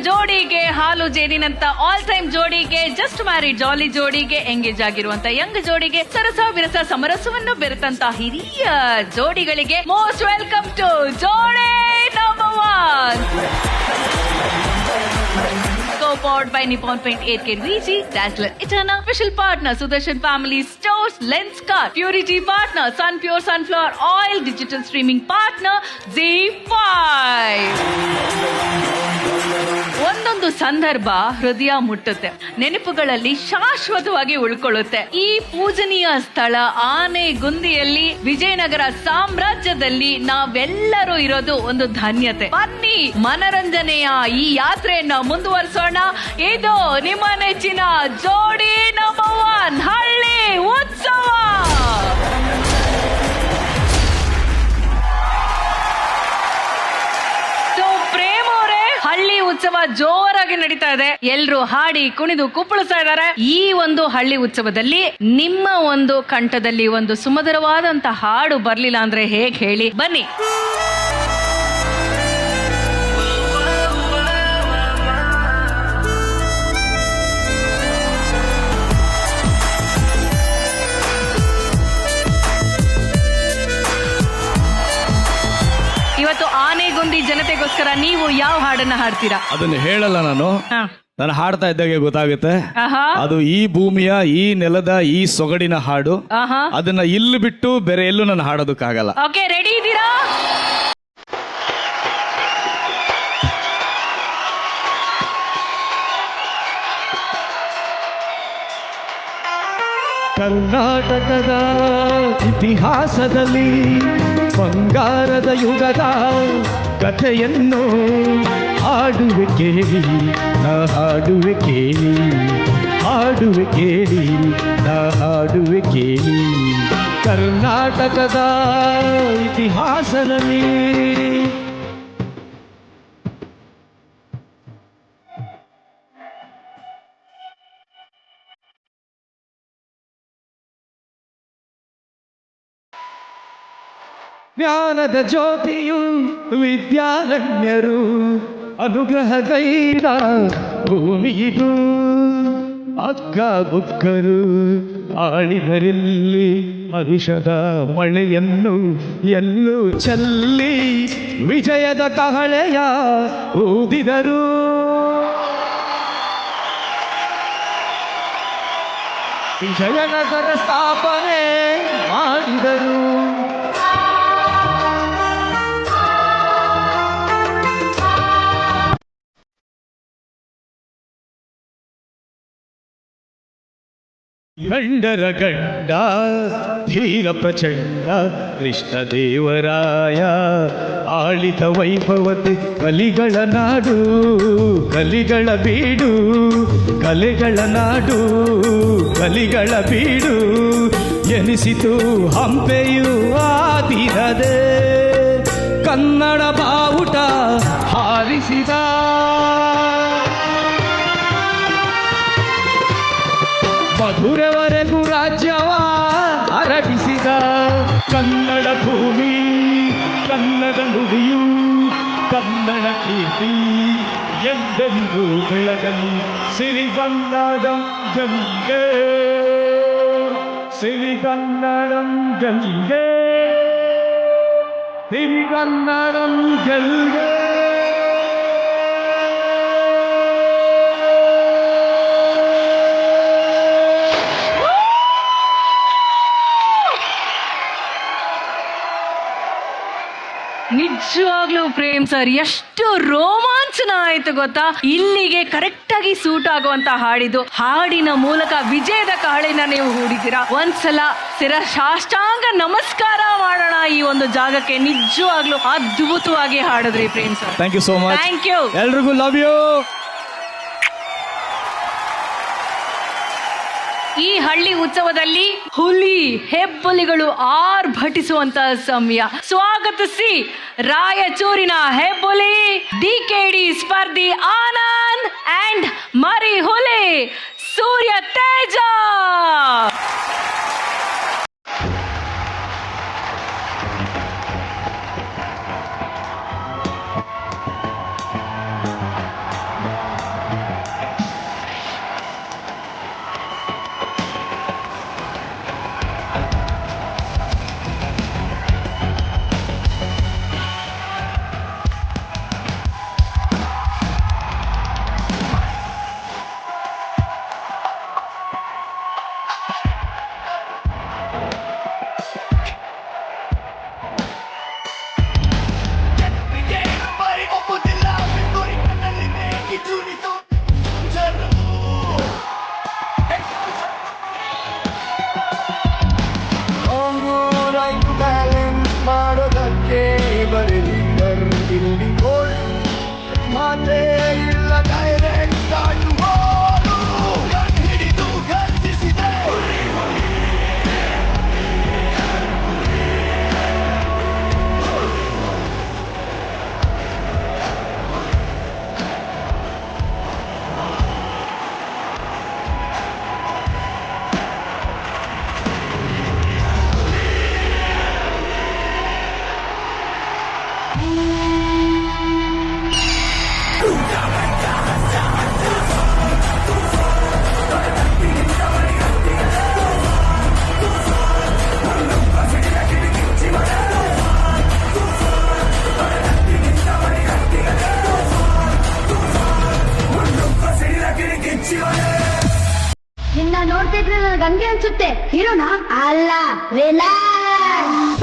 ಜೋಡಿಗೆ, ಹಾಲು ಜೇನಿನಂತ all time ಜೋಡಿಗೆ, just married ಜಾಲಿ ಜೋಡಿಗೆ, engage ಆಗಿರುವಂತ Young ಜೋಡಿಗೆ, ಸರಸ ವಿರಸ ಸಮರಸವನ್ನು ಬೆರೆತಂತ ಹಿರಿಯ ಜೋಡಿಗಳಿಗೆ ಮೋಸ್ಟ್ ವೆಲ್ಕಮ್ ಟು ಜೋಡಿ number 1. Co-powered by Nippon Paint 8K VG, Dazzler Eterna, official partner Sudarshan Family Stores, Lenskart, Purity partner Sun Pure Sunflower Oil, digital streaming partner Z5. ಒಂದೊಂದು ಸಂದರ್ಭ ಹೃದಯ ಮುಟ್ಟುತ್ತೆ, ನೆನಪುಗಳಲ್ಲಿ ಶಾಶ್ವತವಾಗಿ ಉಳ್ಕೊಳ್ಳುತ್ತೆ. ಈ ಪೂಜನೀಯ ಸ್ಥಳ ಆನೆಗುಂದಿಯಲ್ಲಿ, ವಿಜಯನಗರ ಸಾಮ್ರಾಜ್ಯದಲ್ಲಿ ನಾವೆಲ್ಲರೂ ಇರೋದು ಒಂದು ಧನ್ಯತೆ. ಬನ್ನಿ, ಮನರಂಜನೆಯ ಈ ಯಾತ್ರೆಯನ್ನ ಮುಂದುವರಿಸೋಣ. ಇದು ನಿಮ್ಮ ನೆಚ್ಚಿನ ಜೋಡಿ ನಂಬರ್ 1 ಹಳ್ಳಿ ಉತ್ಸವ. ಹಳ್ಳಿ ಉತ್ಸವ ಜೋರಾಗಿ ನಡೀತಾ ಇದೆ. ಎಲ್ರು ಹಾಡಿ ಕುಣಿದು ಕುಪ್ಪಳಿಸ್ತಾ ಇದ್ದಾರೆ. ಈ ಒಂದು ಹಳ್ಳಿ ಉತ್ಸವದಲ್ಲಿ ನಿಮ್ಮ ಒಂದು ಕಂಠದಲ್ಲಿ ಒಂದು ಸುಮಧುರವಾದಂತ ಹಾಡು ಬರ್ಲಿಲ್ಲ ಅಂದ್ರೆ ಹೇಗ್ ಹೇಳಿ? ಬನ್ನಿ. ಇವತ್ತು ಆನೆಗುಂದಿ ಜನತೆಗೋಸ್ಕರ ನೀವು ಯಾವ ಹಾಡನ್ನ ಹಾಡ್ತೀರಾ? ಅದನ್ನ ಹೇಳಲ್ಲ ನಾನು ಹಾಡ್ತಾ ಇದ್ದಾಗೆ ಗೊತ್ತಾಗುತ್ತೆ. ಅದು ಈ ಭೂಮಿಯ, ಈ ನೆಲದ, ಈ ಸೊಗಡಿನ ಹಾಡು. ಅದನ್ನ ಇಲ್ಲಿ ಬಿಟ್ಟು ಬೇರೆ ಎಲ್ಲೂ ನಾನು ಹಾಡೋದಕ್ಕಾಗಲ್ಲ. ಓಕೆ, ರೆಡಿ ಇದ್ದೀರಾ? ಕರ್ನಾಟಕದ ಇತಿಹಾಸದಲ್ಲಿ ಬಂಗಾರದ ಯುಗದ ಕಥೆಯನ್ನು ಹಾಡುವೆ ಕೇಳಿ, ನಾ ಹಾಡುವೆ ಕೇಳಿ, ಹಾಡುವೆ ಕೇಳಿ, ನಾ ಹಾಡುವೆ ಕೇಳಿ. ಕರ್ನಾಟಕದ ಇತಿಹಾಸದಲ್ಲಿ ಜ್ಞಾನದ ಜ್ಯೋತಿಯು ವಿದ್ಯಾರಣ್ಯರು ಅನುಗ್ರಹಗೈದ ಭೂಮಿಯಿದು. ಅಕ್ಕ ಬುಕ್ಕರು ಆಳಿದರಲ್ಲಿ ಹರುಷದ ಮಳೆಯನ್ನು ಎಲ್ಲೂ ಚೆಲ್ಲಿ ವಿಜಯದ ಕಹಳೆಯ ಊದಿದರು. ವಿಜಯನಗರ ಸ್ಥಾಪನೆ ಮಾಡಿದರು. ಗಂಡರ ಗಂಡ ಧೀರ ಪ್ರಚಂಡ ಕೃಷ್ಣದೇವರಾಯ ಆಳಿದ ವೈಭವತೆ ಕಲಿಗಳ ನಾಡು, ಕಲಿಗಳ ಬೀಡು, ಕಲೆಗಳ ನಾಡು, ಕಲಿಗಳ ಬೀಡು ಎನಿಸಿತು ಹಂಪೆಯು ಆದಿರದೆ. ಕನ್ನಡ ಬಾವುಟ ಹಾರಿಸಿದ ಮಧುರವರೆಗೂ ರಾಜ್ಯವ ಹರಡಿಸಿದ. ಕನ್ನಡ ಭೂಮಿ, ಕನ್ನಡ ನುಡಿಯು, ಕನ್ನಡ ಕೀರ್ತಿ ಎಂದೆಂದು ಬೆಳಗಲಿ. ಸಿರಿಗನ್ನಡಂ ಗಂಗೆ, ಸಿರಿಗನ್ನಡಂ ಗಂಗೆ, ಸಿರಿಗನ್ನಡಂ ಗೆಲ್ಗೆ. ನಿಜವಾಗ್ಲೂ ಪ್ರೇಮ್ ಸರ್, ಎಷ್ಟು ರೋಮಾಂಚನ ಆಯ್ತು ಗೊತ್ತಾ? ಇಲ್ಲಿಗೆ ಕರೆಕ್ಟ್ ಆಗಿ ಸೂಟ್ ಆಗುವಂತ ಹಾಡಿದು. ಹಾಡಿನ ಮೂಲಕ ವಿಜಯದ ಕಹಳೆನ ನೀವು ಹೂಡಿದ್ದೀರಾ. ಒಂದ್ಸಲ ಸಾಷ್ಟಾಂಗ ನಮಸ್ಕಾರ ಮಾಡೋಣ ಈ ಒಂದು ಜಾಗಕ್ಕೆ. ನಿಜವಾಗ್ಲೂ ಅದ್ಭುತವಾಗಿ ಹಾಡಿದ್ರಿ Prem sir. Thank you so much. Thank you. ಎಲ್ರಿಗೂ ಲವ್ ಯು. ಈ ಹಳ್ಳಿ ಉತ್ಸವದಲ್ಲಿ ಹುಲಿ ಹೆಬ್ಬುಲಿಗಳು ಆರ್ಭಟಿಸುವಂತಹ ಸಮಯ. ಸ್ವಾಗತಿಸಿ ರಾಯಚೂರಿನ ಹೆಬ್ಬುಲಿ ಡಿಕೆಡಿ ಸ್ಪರ್ಧಿ ಆನಂದ್ ಅಂಡ್ ಮರಿ ಹುಲಿ ಸೂರ್ಯ ತೇಜ. ಮಾತೆ ಇಲ್ಲ ಡೈರೆಕ್ಟ್ ಆಟುವೋರು ಗನ್ ಹಿಡಿದು ಗರ್ಜಿಸಿದೆ ನಿನ್ನ ನೋಡ್ತಿದ್ರೆ ನನಗೆ ಹಂಗೆ ಅನ್ಸುತ್ತೆ ಹೀರೋನಾ ಅಲ್ಲ relax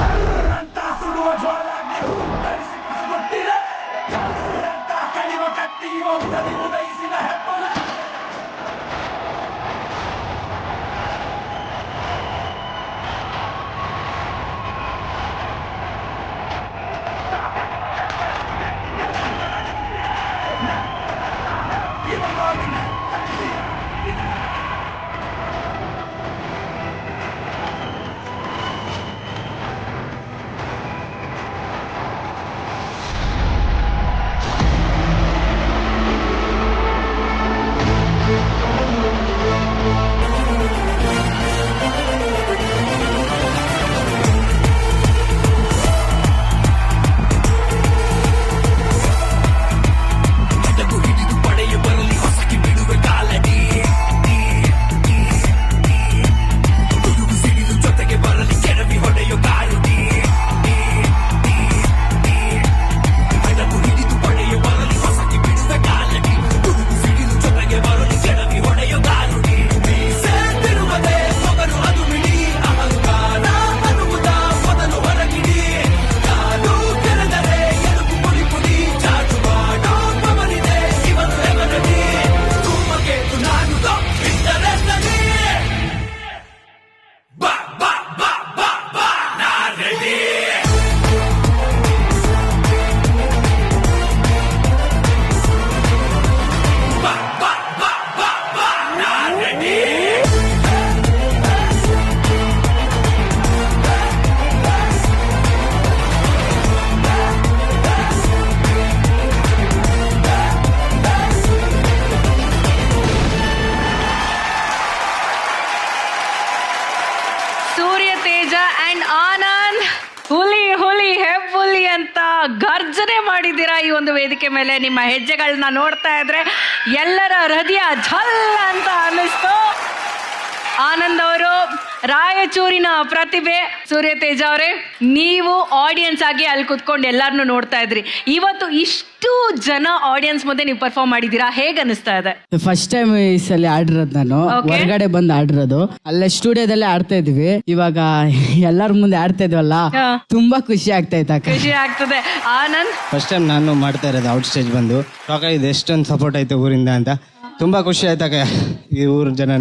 Surya Teja and Anand ಹುಲಿ ಹುಲಿ ಹೆಬ್ಬುಲಿ ಅಂತ ಗರ್ಜನೆ ಮಾಡಿದ್ದೀರಾ ಈ ಒಂದು ವೇದಿಕೆ ಮೇಲೆ. ನಿಮ್ಮ ಹೆಜ್ಜೆಗಳನ್ನ ನೋಡ್ತಾ ಇದ್ರೆ ಎಲ್ಲರ ಹೃದಯ ಝಲ್ ಅಂತ ಅನ್ನಿಸ್ತು. ಆನಂದ್ ಅವರು ರಾಯಚೂರಿನ ಪ್ರತಿಭೆ. ಸೂರ್ಯ ತೇಜ ಅವರೇ, ನೀವು ಆಡಿಯನ್ಸ್ ಆಗಿ ಅಲ್ಲಿ ಕುತ್ಕೊಂಡು ಎಲ್ಲಾರನ್ನು ನೋಡ್ತಾ ಇದ್ರಿ. ಇವತ್ತು ಇಷ್ಟು ಜನ ಆಡಿಯನ್ಸ್ ಮುಂದೆ ನೀವು ಪರ್ಫಾರ್ಮ್ ಮಾಡಿದ್ದೀರಾ, ಹೇಗೆ ಅನಿಸ್ತಾ ಇದೆ? ಫಸ್ಟ್ ಟೈಮ್ ಈ ಸಲ ಆಡಿರೋದು ನಾನು ಹೊರಗಡೆ ಬಂದು ಆಡಿರೋದು. ಅಲ್ಲೇ ಸ್ಟುಡಿಯೋದಲ್ಲೇ ಆಡ್ತಾ ಇದ್ವಿ. ಇವಾಗ ಎಲ್ಲರ ಮುಂದೆ ಆಡ್ತಾ ಇದ್ವಲ್ಲ, ತುಂಬಾ ಖುಷಿ ಆಗ್ತಾ ಇತ್ತು. ಖುಷಿ ಆಗ್ತದೆ. ಆನಂದ್, ಫಸ್ಟ್ ಟೈಮ್ ನಾನು ಮಾಡ್ತಾ ಇರೋದು ಔಟ್ ಸ್ಟೇಜ್ ಬಂದು. ಇದು ಎಷ್ಟೊಂದು ಸಪೋರ್ಟ್ ಆಯ್ತು ಊರಿಂದ ಅಂತ ತುಂಬಾ ಖುಷಿ ಆಯ್ತಾಕ ಈ ಊರ ಜನ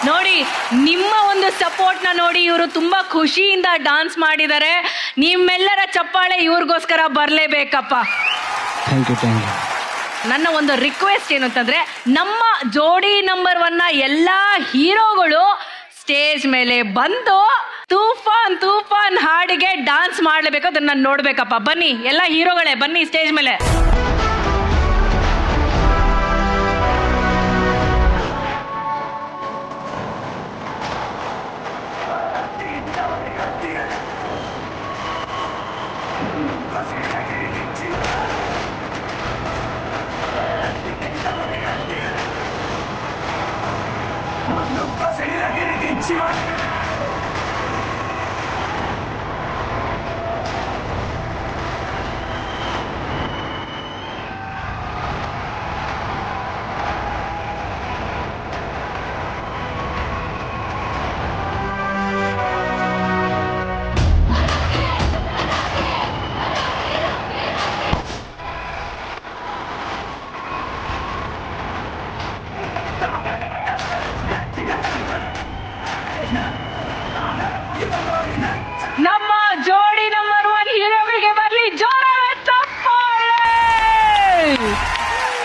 ನೋಡಿ ನಿಮ್ಮ ಒಂದು ಸಪೋರ್ಟ್ನ ನೋಡಿ ಇವರು ತುಂಬಾ ಖುಷಿಯಿಂದ ಡಾನ್ಸ್ ಮಾಡಿದ್ದಾರೆ. ನಿಮ್ಮೆಲ್ಲರ ಚಪ್ಪಾಳೆ ಇವ್ರಿಗೋಸ್ಕರ ಬರಲೇಬೇಕಪ್ಪ. Thank you. ನನ್ನ ಒಂದು ರಿಕ್ವೆಸ್ಟ್ ಏನು ಅಂತಂದ್ರೆ, ನಮ್ಮ ಜೋಡಿ ನಂಬರ್ 1 ಎಲ್ಲಾ ಹೀರೋಗಳು ಸ್ಟೇಜ್ ಮೇಲೆ ಬಂದು ತೂಫಾನ್ ತೂಫಾನ್ ಹಾಡಿಗೆ ಡಾನ್ಸ್ ಮಾಡ್ಲೇಬೇಕು. ಅದನ್ನ ನೋಡ್ಬೇಕಪ್ಪ. ಬನ್ನಿ ಎಲ್ಲ ಹೀರೋಗಳೇ, ಬನ್ನಿ ಸ್ಟೇಜ್ ಮೇಲೆ.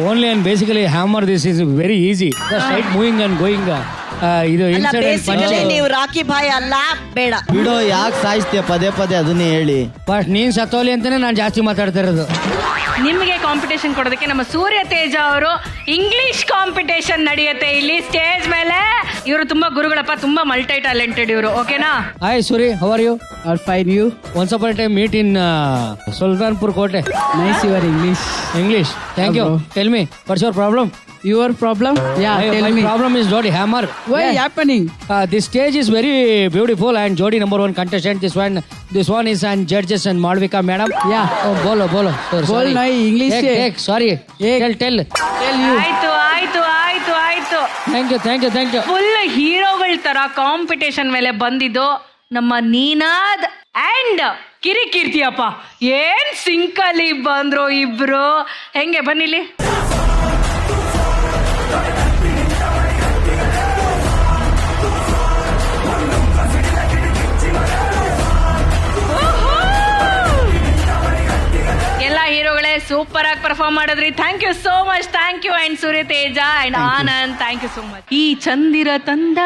Only and basically hammer this is very easy straight moving and going. ಇದು ಬೇಸಿಕಲಿ ನೀವು ರಾಕಿ ಬಾಯ್ ಅಲ್ಲ, ಬೇಡ ಬಿಡೋ, ಯಾಕೆ ಸಾಯಿಸ್ತೀಯ ಪದೇ ಪದೇ ಅದನ್ನೇ ಹೇಳಿ. ಬಟ್ ನೀನ್ ಸತ್ತೋಲಿ ಅಂತಾನೆ ನಾನು ಜಾಸ್ತಿ ಮಾತಾಡ್ತಾ ಇರೋದು. ನಿಮಗೆ ಕಾಂಪಿಟೇಷನ್ ಕೊಡೋದಕ್ಕೆ ನಮ್ಮ ಸೂರ್ಯ ತೇಜ ಅವರು ಇಂಗ್ಲಿಷ್ ಕಾಂಪಿಟೇಷನ್ ನಡೆಯುತ್ತೆ ಇಲ್ಲಿ ಸ್ಟೇಜ್ ಮೇಲೆ. ಇವರು ತುಂಬಾ ಗುರುಗಳಪ್ಪ, ತುಂಬಾ ಮಲ್ಟಿ ಟ್ಯಾಲೆಂಟೆಡ್ ಇವರು. ಓಕೆನಾ? Hi Suri, how are you? Fine, you? Once upon time meet in Sultanpur ಕೋಟೆ. Nice your English. Thank you. Tell me, what's your problem? Your problem? Yeah, tell My me. problem is Jodi Hammer. Why happening? This stage is very beautiful and Jodi number 1 contestant. This one is and judges and Malvika madam. Yeah. Oh, bolo. Sorry. Bol nahi, English se. Take. Sorry. Tell you. ಆಯ್ತು. Thank you. Full ಹೀರೋಗಳ ತರ competition ಮೇಲೆ ಬಂದಿದ್ದು ನಮ್ಮ ನೀನಾದ್ and ಕಿರಿಕೀರ್ತಿಯಪ್ಪ. ಏನ್ ಸಿಂಕಲ್ಲಿ ಬಂದ್ರು ಇಬ್ರು. ಹೆಂಗೆ ಬನ್ನಿಲಿ. ಎಲ್ಲ ಹೀರೋಗಳೇ ಸೂಪರ್ ಆಗಿ ಪರ್ಫಾರ್ಮ್ ಮಾಡಿದ್ರಿ. Thank you so much. Thank you and Surya Teja and Anand, thank you so much. ಈ ಚಂದಿರ ತಂದ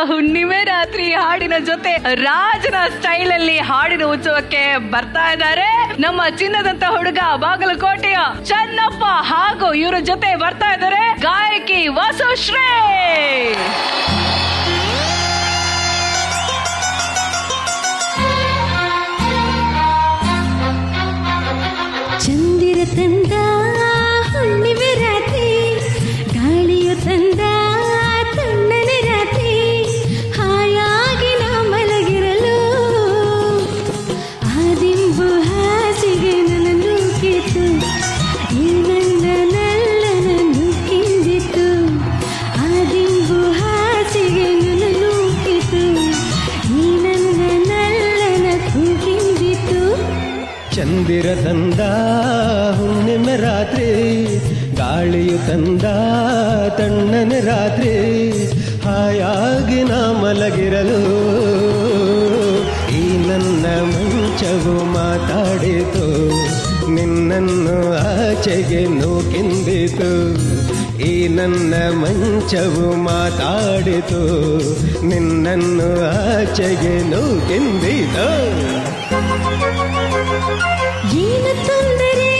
ಹುಣ್ಣಿಮೆ ರಾತ್ರಿ ಹಾಡಿನ ಜೊತೆ ರಾಜನ ಸ್ಟೈಲ್ ಅಲ್ಲಿ ಹಾಡಿನ ಉತ್ಸವಕ್ಕೆ ಬರ್ತಾ ಇದ್ದಾರೆ ನಮ್ಮ ಚಿನ್ನದಂತ ಹುಡುಗ ಬಾಗಲಕೋಟೆಯ ಚನ್ನಪ್ಪ. ಹಾಗೂ ಇವರ ಜೊತೆ ಬರ್ತಾ ಇದ್ದಾರೆ ಗಾಯಕಿ ವಸುಶ್ರೀ. ಚಂದಿರ ತಂದ ಹುಣ್ಣಿಮೆ ರಾತ್ರಿ, ಗಾಳಿಯು ತಂದ ತಣ್ಣನೆ ರಾತ್ರಿ, ಹಾಯಾಗಿ ನಾ ಮಲಗಿರಲು ಆದಿಂಬು ಹಾಸಿಗೆ ನನ್ನ ನೂಕಿತು, ಈ ನನ್ನ ನಲ್ಲನನ್ನು ಕಿಂದಿತು, ಆದಿಂಬು ಹಾಸಿಗೆ ನನ್ನ ನೂಕಿತು, ಈ ನನ್ನ ನಲ್ಲನ ಕಿಂದಿತು. ಚಂದಿರ ತಂದ ಹುಣ್ಣಿಮೆ ರಾತ್ರಿ, ಗಾಳಿಯು ತಂದ ತಣ್ಣನೆ ರಾತ್ರಿ, ಹಾಯಾಗಿ ನಾ ಮಲಗಿರಲು ಈ ನನ್ನ ಮಂಚವು ಮಾತಾಡಿತು, ನಿನ್ನನ್ನು ಆಚೆಗೆ ನೂಕಿಂದಿತು, ಈ ನನ್ನ ಮಂಚವು ಮಾತಾಡಿತು, ನಿನ್ನನ್ನು ಆಚೆಗೆ ನೂಕಿಂದಿತು. ಏನು ತೊಂದರೆ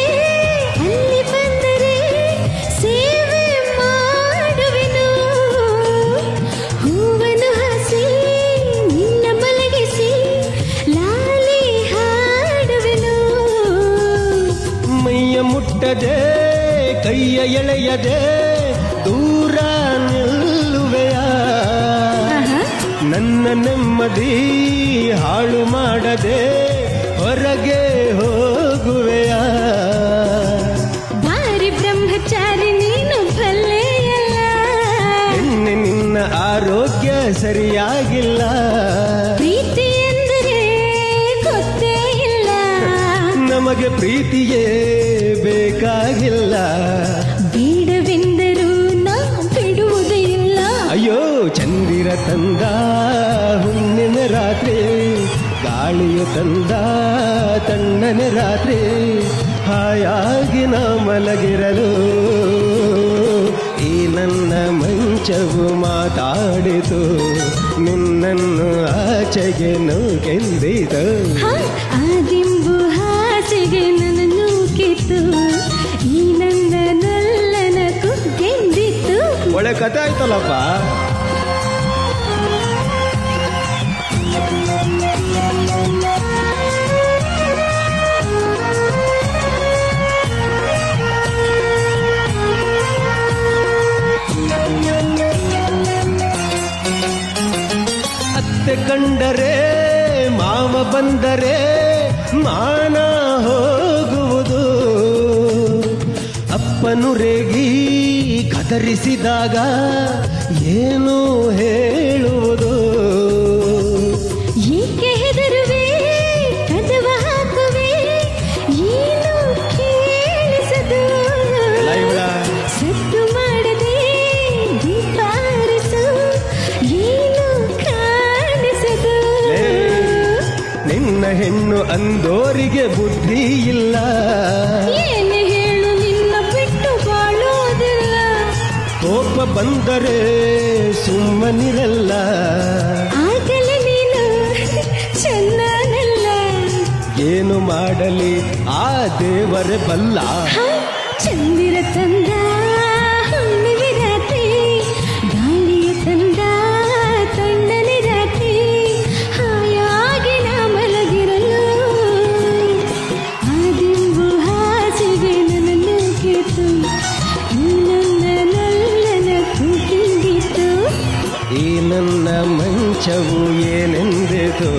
ಅಲ್ಲಿ ಬಂದರೆ ಸೇವೆ ಮಾಡುವೆನು, ಹೂವನ್ನು ಹಸಿ ನಿನ್ನ ಮಲಗಿಸಿ ಲಾಲಿ ಹಾಡುವೆನು. ಮೈಯ ಮುಟ್ಟದೆ ಕೈಯ ಎಳೆಯದೆ ದೂರ ನಿಲ್ಲುವೆಯ, ನನ್ನ ನೆಮ್ಮದಿ ಹಾಳು ಮಾಡದೆ ಹೊರಗೆ ಹೋಗುವೆಯ. ಭಾರಿ ಬ್ರಹ್ಮಚಾರಿ ನೀನು ಭಲ್ಲೆಯಲ್ಲ, ಹೆಣ್ಣೆ ನಿನ್ನ ಆರೋಗ್ಯ ಸರಿಯಾಗಿಲ್ಲ, ಪ್ರೀತಿ ಎಂದರೆ ಗೊತ್ತೇ ಇಲ್ಲ, ನಮಗೆ ಪ್ರೀತಿಯೇ ಬೇಕಾಗಿಲ್ಲ, ಬೇಡವೆಂದರೂ ನಾ ಬಿಡುವುದೇ ಇಲ್ಲ. ಅಯ್ಯೋ ಚಂದಿರ ತಂದ ಹುಣ್ಣಿಮೆ ರಾತ್ರಿ, ಗಾಳಿಯು ತಂದ ತಣ್ಣನೆ ರಾತ್ರಿ, ಹಾಯಾಗಿ ನಾ ಮಲಗಿರಲು ಈ ನನ್ನ ಮಂಚವು ಮಾತಾಡಿತು, ನಿನ್ನನ್ನು ಆಚೆಗೆ ನೂಕೆಂದಿತು. ಆದಿಂಬು ಹಾಸಿಗೆ ನನ್ನ ನೂಕಿತು, ಈ ನನ್ನ ನಲ್ಲನ ಕುಗ್ಗೆಂದಿತು. ಒಳ್ಳೆ ಕತೆ ಆಯ್ತಲ್ಲಪ್ಪ. ಅತ್ತೆ ಕಂಡರೆ ಮಾವ ಬಂದರೆ ಮಾನ ಹೋಗುವುದು, ಅಪ್ಪನು ರೇಗಿ ಕದರಿಸಿದಾಗ ಏನು ಹೇಳುವುದು, ಏಕೆ ಹೆದರುವೆ ಕದವ ಹಾಕುವೆ ಏನು ಕೇಳಿಸದು, ಸದ್ದು ಮಾಡದೆ ದೀಪಾರಿಸು ಏನು ಕಾಣಿಸದು. ನಿನ್ನ ಹೆಣ್ಣು ಅಂದೋರಿಗೆ ಬುದ್ಧಿ ಇಲ್ಲ, ಏನು ಹೇಳು ನಿನ್ನ ಬಿಟ್ಟು ಬಾಳು ಬಂದರೆ ಸುಮ್ಮನಿರಲ್ಲ. ಆಗಲೇ ನೀನು ಚೆನ್ನನಲ್ಲ. ಏನು ಮಾಡಲಿ ಆ ದೇವರೇ ಬಲ್ಲ. ಚಂದಿರ ತಂದ ಹುಣ್ಣಿಮೆ ರಾತ್ರಿ, ಗಾಳಿಯ ತಂದ ತಣ್ಣನೆ ರಾತ್ರಿ, ಹಾಯಾಗಿ ನಾ ಮಲಗಿರಲು ಆ ದಿಂಬು ಹಾಸಿಗೆ ನನ್ನನ್ನು ಕೇತು, ನನ್ನನ್ನ ಕೂಗಿತು. ಈ ನನ್ನ ಮಂಚವು ಏನೆಂದಿತು,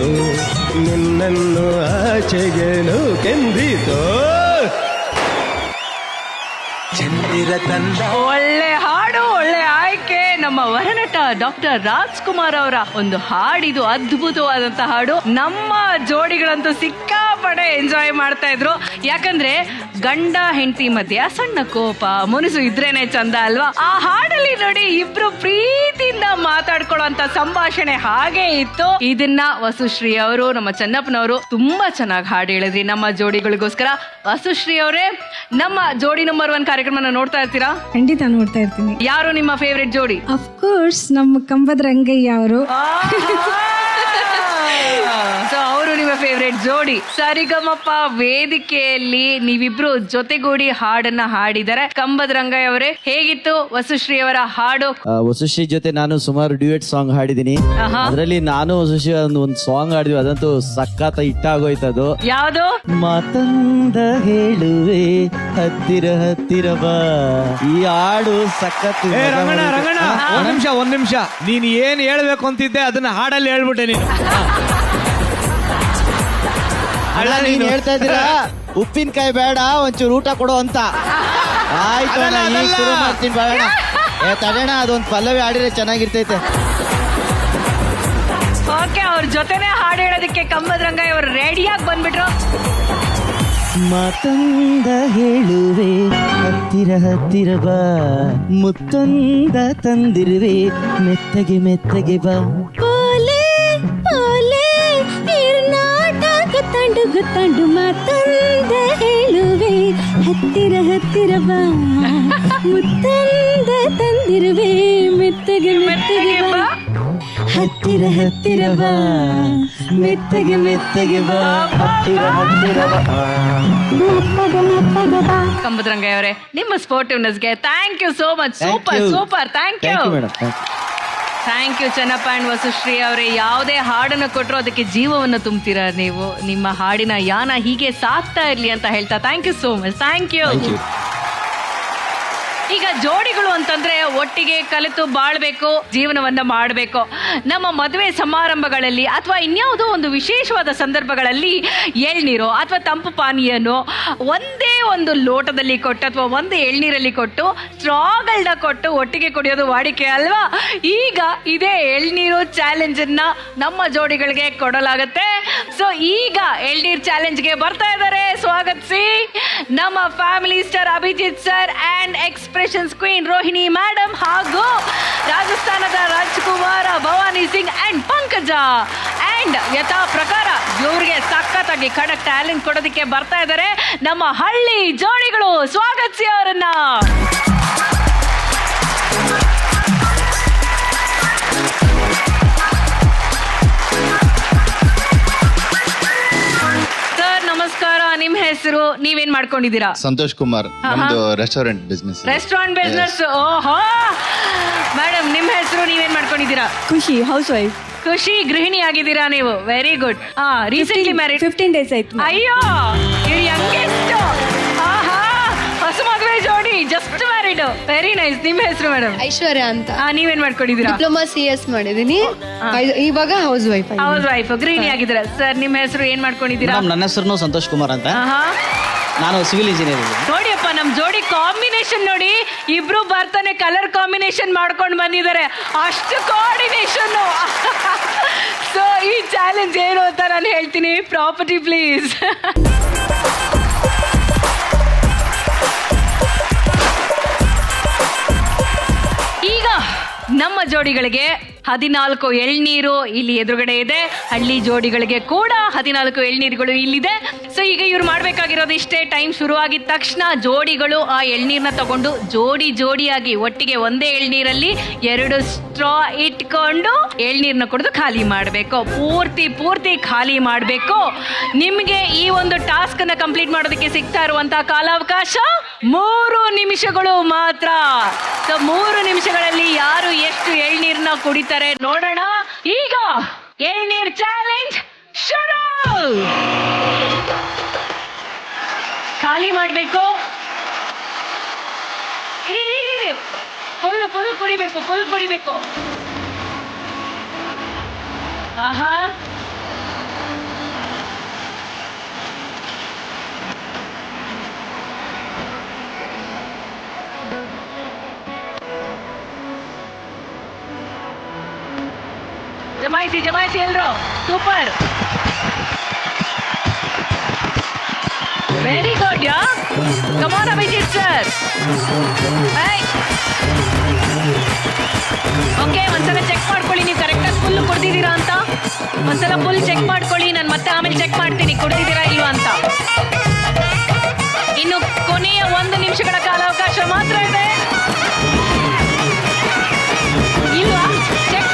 ನಿನ್ನನ್ನು ಆಚೆಗೆನು ಕೆಂದಿತು. ಚಂದಿರ ತಂದ. ಒಳ್ಳೆ ಹಾಡು, ಒಳ್ಳೆ ಆಯ್ಕೆ. ನಮ್ಮ ವರನಟ ಡಾಕ್ಟರ್ ರಾಜ್ಕುಮಾರ್ ಅವರ ಒಂದು ಹಾಡಿದು, ಅದ್ಭುತವಾದಂತ ಹಾಡು. ನಮ್ಮ ಜೋಡಿಗಳಂತೂ ಸಿಕ್ಕಾಪಡೆ ಎಂಜಾಯ್ ಮಾಡ್ತಾ ಇದ್ರು. ಯಾಕಂದ್ರೆ ಗಂಡ ಹೆಂಡತಿ ಮಧ್ಯೆ ಸಣ್ಣ ಕೋಪ ಮುನಿಸು ಇದ್ರೇನೆ ಚಂದ ಅಲ್ವಾ? ಆ ಹಾಡಲ್ಲಿ ನೋಡಿ ಇಬ್ರು ಪ್ರೀತಿಯಿಂದ ಮಾತಾಡ್ಕೊಳ್ಳುವಂತ ಸಂಭಾಷಣೆ ಹಾಗೆ ಇತ್ತು. ಇದನ್ನ ವಸುಶ್ರೀ ಅವರು, ನಮ್ಮ ಚೆನ್ನಪ್ಪನವರು ತುಂಬಾ ಚೆನ್ನಾಗಿ ಹಾಡು ಹೇಳಿದ್ರಿ ನಮ್ಮ ಜೋಡಿಗಳಿಗೋಸ್ಕರ. ವಸುಶ್ರೀ ಅವರೇ, ನಮ್ಮ ಜೋಡಿ ನಂಬರ್ 1 ಕಾರ್ಯಕ್ರಮನ ನೋಡ್ತಾ ಇರ್ತೀರಾ? ಖಂಡಿತ ನೋಡ್ತಾ ಇರ್ತೀನಿ. ಯಾರು ನಿಮ್ಮ ಫೇವ್ರೆಟ್ ಜೋಡಿ? ಅಫ್ಕೋರ್ಸ್ ನಮ್ಮ ಕಂಬದ ರಂಗಯ್ಯ ಅವರು. ಸೊ ಅವರು ನಿಮ್ಮ ಫೇವ್ರೆಟ್ ಜೋಡಿ. ಸರಿಗಮಪ್ಪ ವೇದಿಕೆಯಲ್ಲಿ ನೀವಿಬ್ರು ಜೊತೆಗೂಡಿ ಹಾಡನ್ನ ಹಾಡಿದರೆ. ಕಂಬದ ರಂಗಯ್ಯ ಅವರೇ, ಹೇಗಿತ್ತು ವಸುಶ್ರೀ ಅವರ ಹಾಡು? ವಸುಶ್ರೀ ಜೊತೆ ನಾನು ಸುಮಾರು ಡ್ಯೂಯೆಟ್ ಸಾಂಗ್ ಹಾಡಿದೀನಿ. ಅದರಲ್ಲಿ ನಾನು ವಸುಶ್ರೀ ಒಂದು ಸಾಂಗ್ ಹಾಡಿದ್ವಿ, ಅದಂತೂ ಸಖತ್ ಹಿಟ್ಟಾಗೋಯ್ತದು. ಯಾವ್ದು? ಮಾತಂದ ಹೇಳುವೆ ಹತ್ತಿರ ಹತ್ತಿರ ಬಾ. ಈ ಹಾಡು ಸಖತ್. ರಂಗಣ್ಣ ಒಂದ್ ನಿಮಿಷ ನೀನ್ ಏನ್ ಹೇಳ್ಬೇಕು ಅಂತಿದ್ದೆ ಅದನ್ನ ಹಾಡಲ್ಲಿ ಹೇಳ್ಬಿಟ್ಟೆ ನೀನು. ಅಲ್ಲ, ನೀನ್ ಹೇಳ್ತಾ ಇದ್ದೀರಾ ಉಪ್ಪಿನಕಾಯಿ ಬೇಡ ಒಂಚೂರು ಊಟ ಕೊಡು ಅಂತ. ಆಯ್ತು ಈಗ ಶುರು ಮಾಡ್ತೀನಿ ಬೇಡ. ತಡೋಣ, ಅದೊಂದು ಪಲ್ಲವಿ ಹಾಡಿದ್ರೆ ಚೆನ್ನಾಗಿರ್ತೈತೆ. ಓಕೆ, ಅವ್ರ ಜೊತೆನೆ ಹಾಡು ಹೇಳೋದಕ್ಕೆ ಕಂಬದ ರಂಗಯ್ಯ ಅವರು ರೆಡಿಯಾಗಿ ಬಂದ್ಬಿಟ್ರು. ಮಾತಂದ ಹೇಳುವೆ ಹತ್ತಿರ ಹತ್ತಿರ ಬಾ, ಮುತ್ತಂದ ತಂದಿರುವೆ ಮೆತ್ತಗೆ ಮೆತ್ತಗೆ ಬಾ. ಓಲೆ ಓಲೆ ಇರ್ನಾಟ ಗೊತ್ತಂಡು ಗೊತ್ತಂಡು ಮಾತಂದ ಹೇಳುವೆ ಹತ್ತಿರ ಹತ್ತಿರ ಬಾ, ಮುತ್ತಂದ ತಂದಿರುವೆ ಮೆತ್ತಗೆ ಮೆತ್ತಗೆ ಬಾ. ಹತ್ತಿರ ಹತ್ತಿರ ಬಾ, ಮೆತ್ತಗೆ ಮೆತ್ತಗೆ ಬಾ, ಹತ್ತಿರ ಹತ್ತಿರ ಬಾ. ಕಂಬದ ರಂಗಯ್ಯ ಅವರೇ, ನಿಮ್ಮ ಸ್ಪೋರ್ಟಿವ್ನೆಸ್ಗೆ thank you so much. Super super, thank you. Thank you Chennappa and Vasushree ಅವರೇ. ಯಾವುದೇ ಹಾಡನ್ನು ಕೊಟ್ಟರು ಅದಕ್ಕೆ ಜೀವವನ್ನು ತುಂಬ್ತೀರಾ ನೀವು. ನಿಮ್ಮ ಹಾಡಿನ ಯಾನ ಹೀಗೆ ಸಾಕ್ತಾ ಇರ್ಲಿ ಅಂತ ಹೇಳ್ತಾ thank you so much. Thank you. ಈಗ ಜೋಡಿಗಳು ಅಂತಂದ್ರೆ ಒಟ್ಟಿಗೆ ಕಲಿತು ಬಾಳ್ಬೇಕು, ಜೀವನವನ್ನ ಮಾಡಬೇಕು. ನಮ್ಮ ಮದುವೆ ಸಮಾರಂಭಗಳಲ್ಲಿ ಅಥವಾ ಇನ್ಯಾವುದೋ ಒಂದು ವಿಶೇಷವಾದ ಸಂದರ್ಭಗಳಲ್ಲಿ ಎಳ್ನೀರು ಅಥವಾ ತಂಪು ಪಾನೀಯನೋ ಒಂದೇ ಒಂದು ಲೋಟದಲ್ಲಿ ಕೊಟ್ಟು ಅಥವಾ ಒಂದು ಎಳ್ನೀರಲ್ಲಿ ಕೊಟ್ಟು ಸ್ಟ್ರಾಗಳನ್ನ ಕೊಟ್ಟು ಒಟ್ಟಿಗೆ ಕುಡಿಯೋದು ವಾಡಿಕೆ ಅಲ್ವಾ? ಈಗ ಇದೇ ಎಳ್ನೀರು ಚಾಲೆಂಜ್ ಅನ್ನ ನಮ್ಮ ಜೋಡಿಗಳಿಗೆ ಕೊಡಲಾಗುತ್ತೆ. ಸೊ ಈಗ ಎಳ್ನೀರ್ ಚಾಲೆಂಜ್ಗೆ ಬರ್ತಾ ಇದ್ದಾರೆ. ಸ್ವಾಗತಿಸಿ ನಮ್ಮ family star Abhijit sir and expressions queen Rohini madam ಹಾಗೂ ರಾಜಸ್ಥಾನದ Rajkumar, Bhavani Singh and Pankaja. And ಯಥಾ ಪ್ರಕಾರ ಇವ್ರಿಗೆ ಸಖತ್ತಾಗಿ ಖಡಕ್ ಟ್ಯಾಲೆಂಟ್ ಕೊಡೋದಕ್ಕೆ ಬರ್ತಾ ಇದ್ದಾರೆ ನಮ್ಮ ಹಳ್ಳಿ ಜೋಡಿಗಳು. ಸ್ವಾಗತಿಸಿ ಅವರನ್ನ. ನಮಸ್ಕಾರ, ನಿಮ್ ಹೆಸರು, ನೀವೇನ್ ಮಾಡ್ಕೊಂಡಿದ್ದೀರಾ? ಸಂತೋಷ್ ಕುಮಾರ್, ನಮ್ದು ರೆಸ್ಟೋರೆಂಟ್ ಬಿಸ್ನೆಸ್. ಓಹೋ ಮೇಡಮ್, ನಿಮ್ ಹೆಸರು, ನೀವೇನ್ ಮಾಡ್ಕೊಂಡಿದ್ದೀರಾ? ಖುಷಿ, ಹೌಸ್ ವೈಫ್. ಖುಷಿ, ಗೃಹಿಣಿ ಆಗಿದ್ದೀರಾ ನೀವು. Very good. Recently married? 15 days ಆಯ್ತು. ಅಯ್ಯೋ, ಇವ್ರು ಯಂಗೆಸ್ಟ್. ಹೊಸ ಮದುವೆ ಜೋಡಿ, ಜಸ್ಟ್ ಮ್ಯಾರಿಡ್. Very nice. ನಿಮ್ ಹೆಸರು ಮೇಡಮ್? ಐಶ್ವರ್ಯ ಅಂತ. ನೀವೇನ್ ಮಾಡ್ಕೊಂಡಿದ್ದೀರಾ? ಡಿಪ್ಲೊಮಾ CS ಮಾಡಿದೀನಿ. ಇವಾಗ ಹೌಸ್ ವೈಫ್. ಗೃಹಿಣಿ ಆಗಿದ್ದೀರಾ. ಸರ್, ನಿಮ್ ಹೆಸರು, ಏನ್ ಮಾಡ್ಕೊಂಡಿದ್ದೀರಾ? ನನ್ನ ಹೆಸರು ಸಂತೋಷ್ ಕುಮಾರ್ ಅಂತ, ನಾನು ಸಿವಿಲ್ ಇಂಜಿನಿಯರ್. ನೋಡಿಯಪ್ಪ, ನಮ್ ಜೋಡಿ ಕಾಂಬಿನೇಷನ್ ನೋಡಿ, ಇಬ್ರು ಬರ್ತಾನೆ ಕಲರ್ ಕಾಂಬಿನೇಷನ್ ಮಾಡ್ಕೊಂಡು ಬಂದಿದ್ದಾರೆ. ಅಷ್ಟು ಕೋಆರ್ಡಿನೇಷನ್. ಸೊ ಈ ಚಾಲೆಂಜ್ ಏನು ಅಂತ ನಾನು ಹೇಳ್ತೀನಿ. Property please. ಈಗ ನಮ್ಮ ಜೋಡಿಗಳಿಗೆ 14 ಎಳ್ನೀರು ಇಲ್ಲಿ ಎದುರುಗಡೆ ಇದೆ. ಹಳ್ಳಿ ಜೋಡಿಗಳಿಗೆ ಕೂಡ 14 ಎಳ್ನೀರುಗಳು ಇಲ್ಲಿದೆ. ಸೊ ಈಗ ಇವ್ರು ಮಾಡ್ಬೇಕಾಗಿರೋದು ಇಷ್ಟೇ. ಟೈಮ್ ಶುರುವಾಗಿದ ತಕ್ಷಣ ಜೋಡಿಗಳು ಆ ಎಳ್ನೀರ್ನ ತಗೊಂಡು ಜೋಡಿಯಾಗಿ ಒಟ್ಟಿಗೆ ಒಂದೇ ಎಳ್ನೀರಲ್ಲಿ 2 ಸ್ಟ್ರಾ ಇಟ್ಕೊಂಡು ಎಳ್ನೀರ್ನ ಕುಡಿದು ಖಾಲಿ ಮಾಡಬೇಕು. ಪೂರ್ತಿ ಖಾಲಿ ಮಾಡಬೇಕು. ನಿಮ್ಗೆ ಈ ಒಂದು ಟಾಸ್ಕ್ ಅನ್ನ ಕಂಪ್ಲೀಟ್ ಮಾಡೋದಕ್ಕೆ ಸಿಗ್ತಾ ಇರುವಂತಹ ಕಾಲಾವಕಾಶ 3 ನಿಮಿಷಗಳು ಮಾತ್ರ. ಸೊ 3 ನಿಮಿಷಗಳಲ್ಲಿ ಯಾರು ಎಷ್ಟು ಎಳ್ನೀರ್ನ ಕುಡಿತಾರೆ ನೋಡೋಣ. ಈಗ ಎಳ್ನೀರ್ ಚಾಲೆಂಜ್ ಶುರು. ಖಾಲಿ ಮಾಡ್ಬೇಕು. ಫುಲ್ ಕುಡಿಬೇಕು. ಆಹಾ, ಜಮಾಯಿಸಿ ಎಲ್ರು. Super, very good. Yeah come on Abhijit sir. Okay, ಒಂದ್ಸಲ ಚೆಕ್ ಮಾಡ್ಕೊಳ್ಳಿ ನೀವು ಕರೆಕ್ಟಾಗಿ ಫುಲ್ ಕುಡ್ದಿದ್ದೀರಾ ಅಂತ. ಒಂದ್ಸಲ ಫುಲ್ ಚೆಕ್ ಮಾಡ್ಕೊಳ್ಳಿ. ನಾನು ಮತ್ತೆ ಆಮೇಲೆ ಚೆಕ್ ಮಾಡ್ತೀನಿ ಕುಡ್ದಿದ್ದೀರಾ ಇಲ್ವಾ ಅಂತ. ಇನ್ನು ಕೊನೆಯ 1 ನಿಮಿಷಗಳ ಕಾಲಾವಕಾಶ ಮಾತ್ರ ಇದೆ. ಇಲ್ವಾ? ಚೆಕ್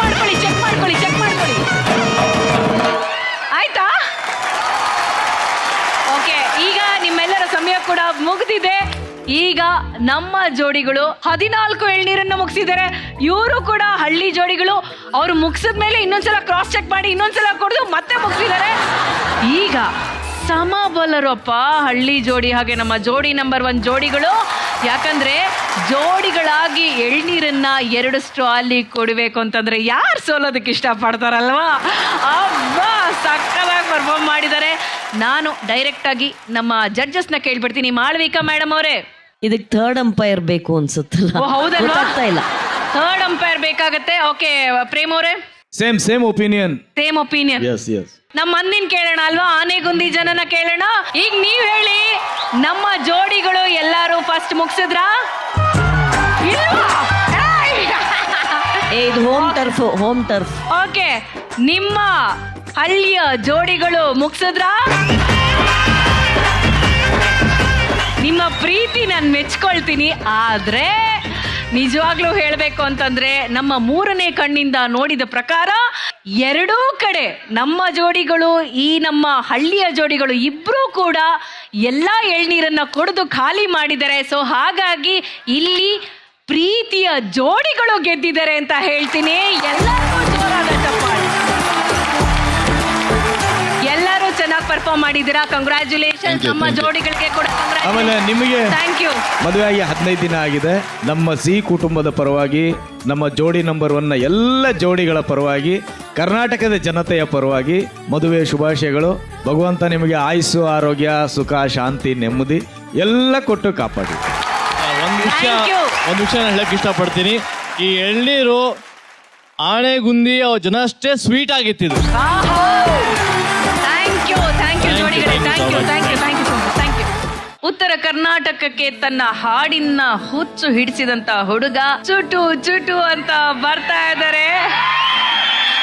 ಮಾಡ್ಕೊಳ್ಳಿ. ಆಯ್ತಾ? ಓಕೆ, ಈಗ ನಿಮ್ಮೆಲ್ಲರ ಸಮಯ ಕೂಡ ಮುಗಿದಿದೆ. ಈಗ ನಮ್ಮ ಜೋಡಿಗಳು 14 ಎಳ್ನೀರನ್ನು ಮುಗಿಸಿದ್ದಾರೆ. ಇವರು ಕೂಡ ಹಳ್ಳಿ ಜೋಡಿಗಳು. ಅವರು ಮುಗಿಸಿದ ಮೇಲೆ ಇನ್ನೊಂದ್ಸಲ ಕ್ರಾಸ್ ಚೆಕ್ ಮಾಡಿ ಇನ್ನೊಂದ್ಸಲ ಕುಡಿದು ಮತ್ತೆ ಮುಗಿಸಿದ್ದಾರೆ. ಈಗ ಸಮಬಲರಪ್ಪ ಹಳ್ಳಿ ಜೋಡಿ ಹಾಗೆ ನಮ್ಮ ಜೋಡಿ ನಂಬರ್ 1 ಜೋಡಿಗಳು. ಯಾಕಂದ್ರೆ ಜೋಡಿಗಳಾಗಿ ಎಳ್ನೀರನ್ನ 2 ಸ್ಟ್ರಾ ಅಲ್ಲಿ ಕೊಡಬೇಕು ಅಂತಂದ್ರೆ ಯಾರು ಸೋಲೋದಕ್ಕೆ ಇಷ್ಟಪಡ್ತಾರಲ್ವಾ? ಅಬ್ಬಾ, ಸಕ್ಕದಾಗಿ ಪರ್ಫಾರ್ಮ್ ಮಾಡಿದ್ದಾರೆ. ನಾನು ಡೈರೆಕ್ಟ್ ಆಗಿ ನಮ್ಮ ಜಡ್ಜಸ್ನ ಕೇಳ್ಬಿಡ್ತೀನಿ. ಮಾಳವಿಕಾ ಮೇಡಮ್ ಅವರೇ, ಇದಕ್ಕೆ ಥರ್ಡ್ ಅಂಪೈರ್ ಬೇಕು ಅನ್ಸುತ್ತಲ್ಲ. ಹೌದಲ್ವಾ? ಇಲ್ಲ, ಥರ್ಡ್ ಅಂಪೈರ್ ಬೇಕಾಗತ್ತೆ. ಓಕೆ, ಪ್ರೇಮ್ ಅವರೇ? Same opinion. ನಮ್ಮ ಮಂದಿನ ಕೇಳೋಣ ಅಲ್ವಾ? ಆನೆಗುಂದಿ ಜನನ ಕೇಳೋಣ. ಈಗ ನೀವ್ ಹೇಳಿ, ನಮ್ಮ ಜೋಡಿಗಳು ಎಲ್ಲಾರು ಫಸ್ಟ್ ಮುಗಿಸಿದ್ರಾ? ಇದು ಹೋಮ್ ಟರ್ಫ್. ಓಕೆ, ನಿಮ್ಮ ಹಳ್ಳಿಯ ಜೋಡಿಗಳು ಮುಗಿಸಿದ್ರಾ? ನಿಮ್ಮ ಪ್ರೀತಿ ನಾನು ಮೆಚ್ಕೊಳ್ತೀನಿ. ಆದ್ರೆ ನಿಜವಾಗ್ಲೂ ಹೇಳ್ಬೇಕು ಅಂತಂದ್ರೆ ನಮ್ಮ 3ನೇ ಕಣ್ಣಿಂದ ನೋಡಿದ ಪ್ರಕಾರ 2 ಕಡೆ ನಮ್ಮ ಜೋಡಿಗಳು ಈ ನಮ್ಮ ಹಳ್ಳಿಯ ಜೋಡಿಗಳು ಇಬ್ರು ಕೂಡ ಎಲ್ಲಾ ಎಳ್ನೀರನ್ನ ಕುಡಿದು ಖಾಲಿ ಮಾಡಿದ್ದಾರೆ. ಸೊ ಹಾಗಾಗಿ ಇಲ್ಲಿ ಪ್ರೀತಿಯ ಜೋಡಿಗಳು ಗೆದ್ದಿದ್ದಾರೆ ಅಂತ ಹೇಳ್ತೀನಿ. ಎಲ್ಲರಿಗೂ ಜೋರಾದ ಚಪ್ಪಾಳೆ. ಎಲ್ಲರೂ ಚೆನ್ನಾಗಿ ಪರ್ಫಾರ್ಮ್ ಮಾಡಿದ್ದೀರಾ. ಕಂಗ್ರ್ಯಾಚುಲೇಷನ್ ನಮ್ಮ ಜೋಡಿಗಳಿಗೆ ಕೂಡ. ಆಮೇಲೆ ನಿಮಗೆ ಥ್ಯಾಂಕ್ ಯು. ಮದುವೆ ಆಗಿ 15 ದಿನ ಆಗಿದೆ. ನಮ್ಮ ಸಿ ಕುಟುಂಬದ ಪರವಾಗಿ, ನಮ್ಮ ಜೋಡಿ ನಂಬರ್ 1ನ ಎಲ್ಲ ಜೋಡಿಗಳ ಪರವಾಗಿ, ಕರ್ನಾಟಕದ ಜನತೆಯ ಪರವಾಗಿ ಮದುವೆ ಶುಭಾಶಯಗಳು. ಭಗವಂತ ನಿಮಗೆ ಆಯುಸ್ಸು, ಆರೋಗ್ಯ, ಸುಖ, ಶಾಂತಿ, ನೆಮ್ಮದಿ ಎಲ್ಲ ಕೊಟ್ಟು ಕಾಪಾಡಿ. ಒಂದು ವಿಷಯ ನಾನು ಹೇಳಕ್ ಇಷ್ಟಪಡ್ತೀನಿ. ಈ ಎಳ್ನೀರು ಆನೆಗುಂದಿ ಜನ ಅಷ್ಟೇ ಸ್ವೀಟ್ ಆಗಿತ್ತಿದ್ರು. ಉತ್ತರ ಕರ್ನಾಟಕಕ್ಕೆ ತನ್ನ ಹಾಡಿನ ಹುಚ್ಚು ಹಿಡಿಸಿದಂತ ಹುಡುಗ ಚುಟು ಅಂತ ಬರ್ತಾ ಇದ್ದಾರೆ.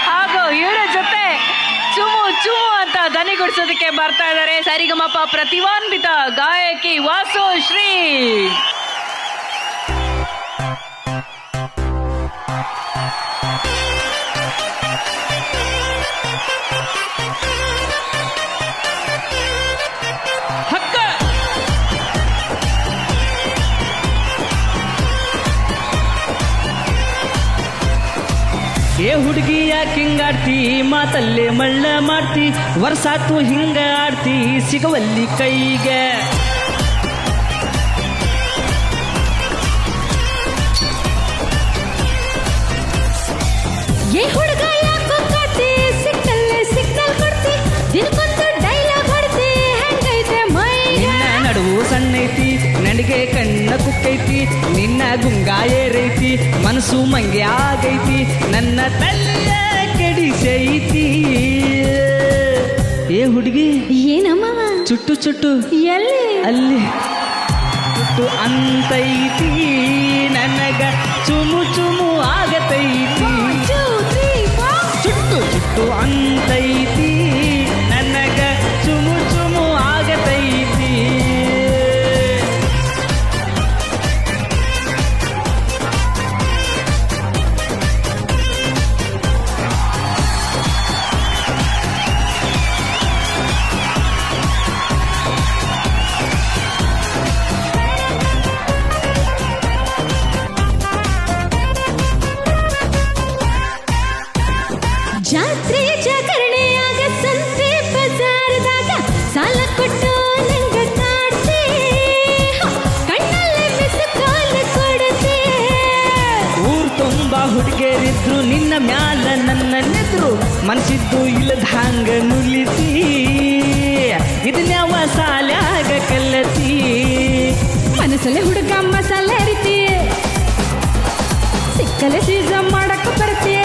ಹಾಗೂ ಇವರ ಜೊತೆ ಚುಮು ಅಂತ ದನಿಗುಡಿಸೋದಕ್ಕೆ ಬರ್ತಾ ಇದ್ದಾರೆ ಸರಿಗಮಪ ಪ್ರತಿಭಾನ್ವಿತ ಗಾಯಕಿ ವಾಸು ಶ್ರೀ. ಏ ಹುಡುಗಿ ಯಾಕೆ ಹಿಂಗಾಡ್ತಿ, ಮಾತಲ್ಲೇ ಮಳ್ಳ ಮಾಡ್ತಿ, ವರ್ಷಾತು ಹಿಂಗ ಆಡ್ತಿ ಸಿಗವಲ್ಲಿ ಕೈಗೆ. ಏ ಹುಡುಗ ಯಾಕೋ ಕಾತಿ, ಸಿಕ್ಕಲ್ಲೇ ಸಿಗ್ನಲ್ ಕೊಡ್ತಿ, ದಿನಕ್ಕೊಂದು ಡೈಲಾಗ್ ಹೊಡ್ತಿ, ಹೆಂಗೈತೆ ಮೈಗೆ. ನಡುವು ಸಣ್ಣೈತಿ, ನನಗೆ ಕಣ್ಣ ಕುಕ್ಕೈತಿ, ನಿನ್ನ ಗುಂಗ ಏರೈತಿ, ಮನಸ್ಸು ಮಂಗೆ ಆಗೈತಿ, ನನ್ನ ತಲೆಯ ಕೆಡಿಸೈತಿ. ಏ ಹುಡುಗಿ ಏನಮ್ಮ ಚುಟ್ಟು ಎಲ್ಲಿ ಅಲ್ಲಿ ಚುಟ್ಟು ಅಂತೈತಿ, ನನಗ ಚುಮು ಆಗತೈತಿ. ಚುಟ್ಟು ಚುಟ್ಟು ಅಂತೈತಿ ನನಗ ಚುಮು ಚುಮು ಆಗತೈತಿ. ಜಾತ್ರೆ ಜಾಗರಣೆಯಾಗ ಸಂತೆ ಬಜಾರದಾಗ ಸಾಲ ಕೊಟ್ಟು ನಂಗ ಕಾಡ್ತಿ ಕಣ್ಣಲ್ಲೇ ಮಿಸ್ ಕಾಲ್ ಕೊಡತಿ. ಊರ್ ತುಂಬಾ ಹುಡುಗಿಯರಿದ್ರು ನಿನ್ನ ಮ್ಯಾಲ ನನ್ನ ನೆದ್ರು ಮನ್ಸಿದ್ದು ಇಲ್ಲದ ಹಂಗ ನುಲಿತಿ. ಇದನ್ಯಾವ ಸಾಲ್ಯಾಗ ಕಲ್ಲತಿ ಮನಸ್ಸಲ್ಲೇ ಹುಡುಗ ಮಸಾಲೆ ಅರಿತಿ ಸಿಕ್ಕಲೆ ಸೀಸ ಮಾಡಕ್ ಬರ್ತೀಯ.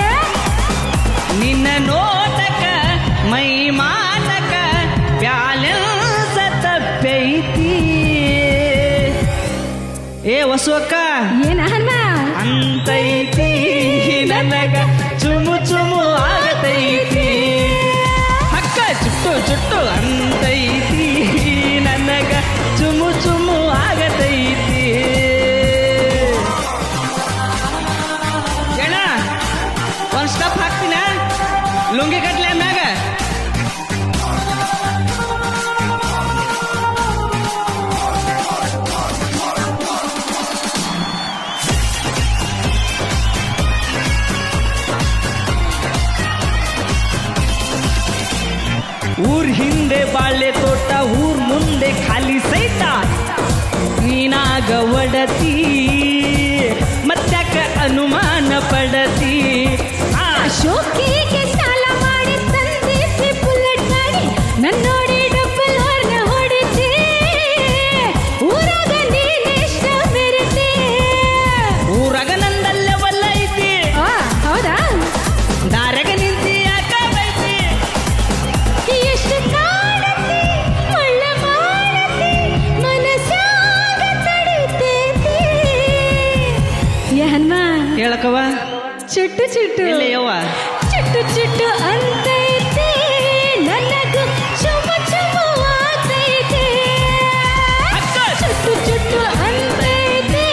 ನಿನ್ನ ನೋಟಕ ಮೈ ಮಾಟಕ ಬ್ಯಾಲೆನ್ಸ ತಪ್ಪೈತಿ. ಏ ವಸುವಕ್ಕ ಏನ ಅಂತೈತಿ ನನಗ ಚುಮು ಚುಮು ಆಗತೈತಿ. ಹಕ್ಕ ಚುಟ್ಟು ಚುಟ್ಟು ಅಂತೈತಿ ನನಗ ಚುಮು ಚುಮು ಆಗತೈತಿ. ಏನ ಒಂದ್ ಸ್ಟಪ್ ಹಾಕ್ತೀನ ಲುಂಗಿ ಕಟ್ಲೆ ಮ್ಯಾಗ. ಊರ್ ಹಿಂದೆ ಬಾಳೆ ತೋಟ ಊರ್ ಮುಂದೆ ಖಾಲಿ ಸೈತ ನೀನಾಗ ಒಡತಿ ಮತ್ತ್ಯಾಕ ಅನುಮಾನ ಪಡತಿ. ಶೋಕಿಗೆ ಸಾಲ ಮಾಡಿ ತಂದಿಸಿ ಬುಲೆಟ್ ಗಾಡಿ ನನ್ನೋಡಿ ಡಬ್ಬಲ್ ಹೊರ್ನ ಹೊಡಿತಿ. ಊರಾಗ ನೀನೆಷ್ಟ ಮೆರಿತಿ. ಊರಾಗ ನಂದಲ್ಲೇ ಒಲ್ಲ ಐತಿ. ಹೌದಾ ದಾರ್ಯಾಗ ನಿಂತಿ ಯಾಕ ಬೈತಿ. ಎಷ್ಟು ಕಾಡತಿ ಒಳ್ಳ ಮಾಡತಿ ಮನಸ್ಸಾಗ ತಡಿತೈತಿ. ಏ ಹನ್ಮ ಹೇಳಕವ ಚುಟ್ಟು ಚುಟ್ಟು ಇಲ್ಲ ಯವ್ವ ಚುಟ್ಟು ಚುಟ್ಟು ಅಂತೈತಿ ನನಗೂ ಚುಮು ಚುಮು ಆಗ್ತೈತಿ. ಚುಟ್ಟು ಚುಟ್ಟು ಅಂತೈತಿ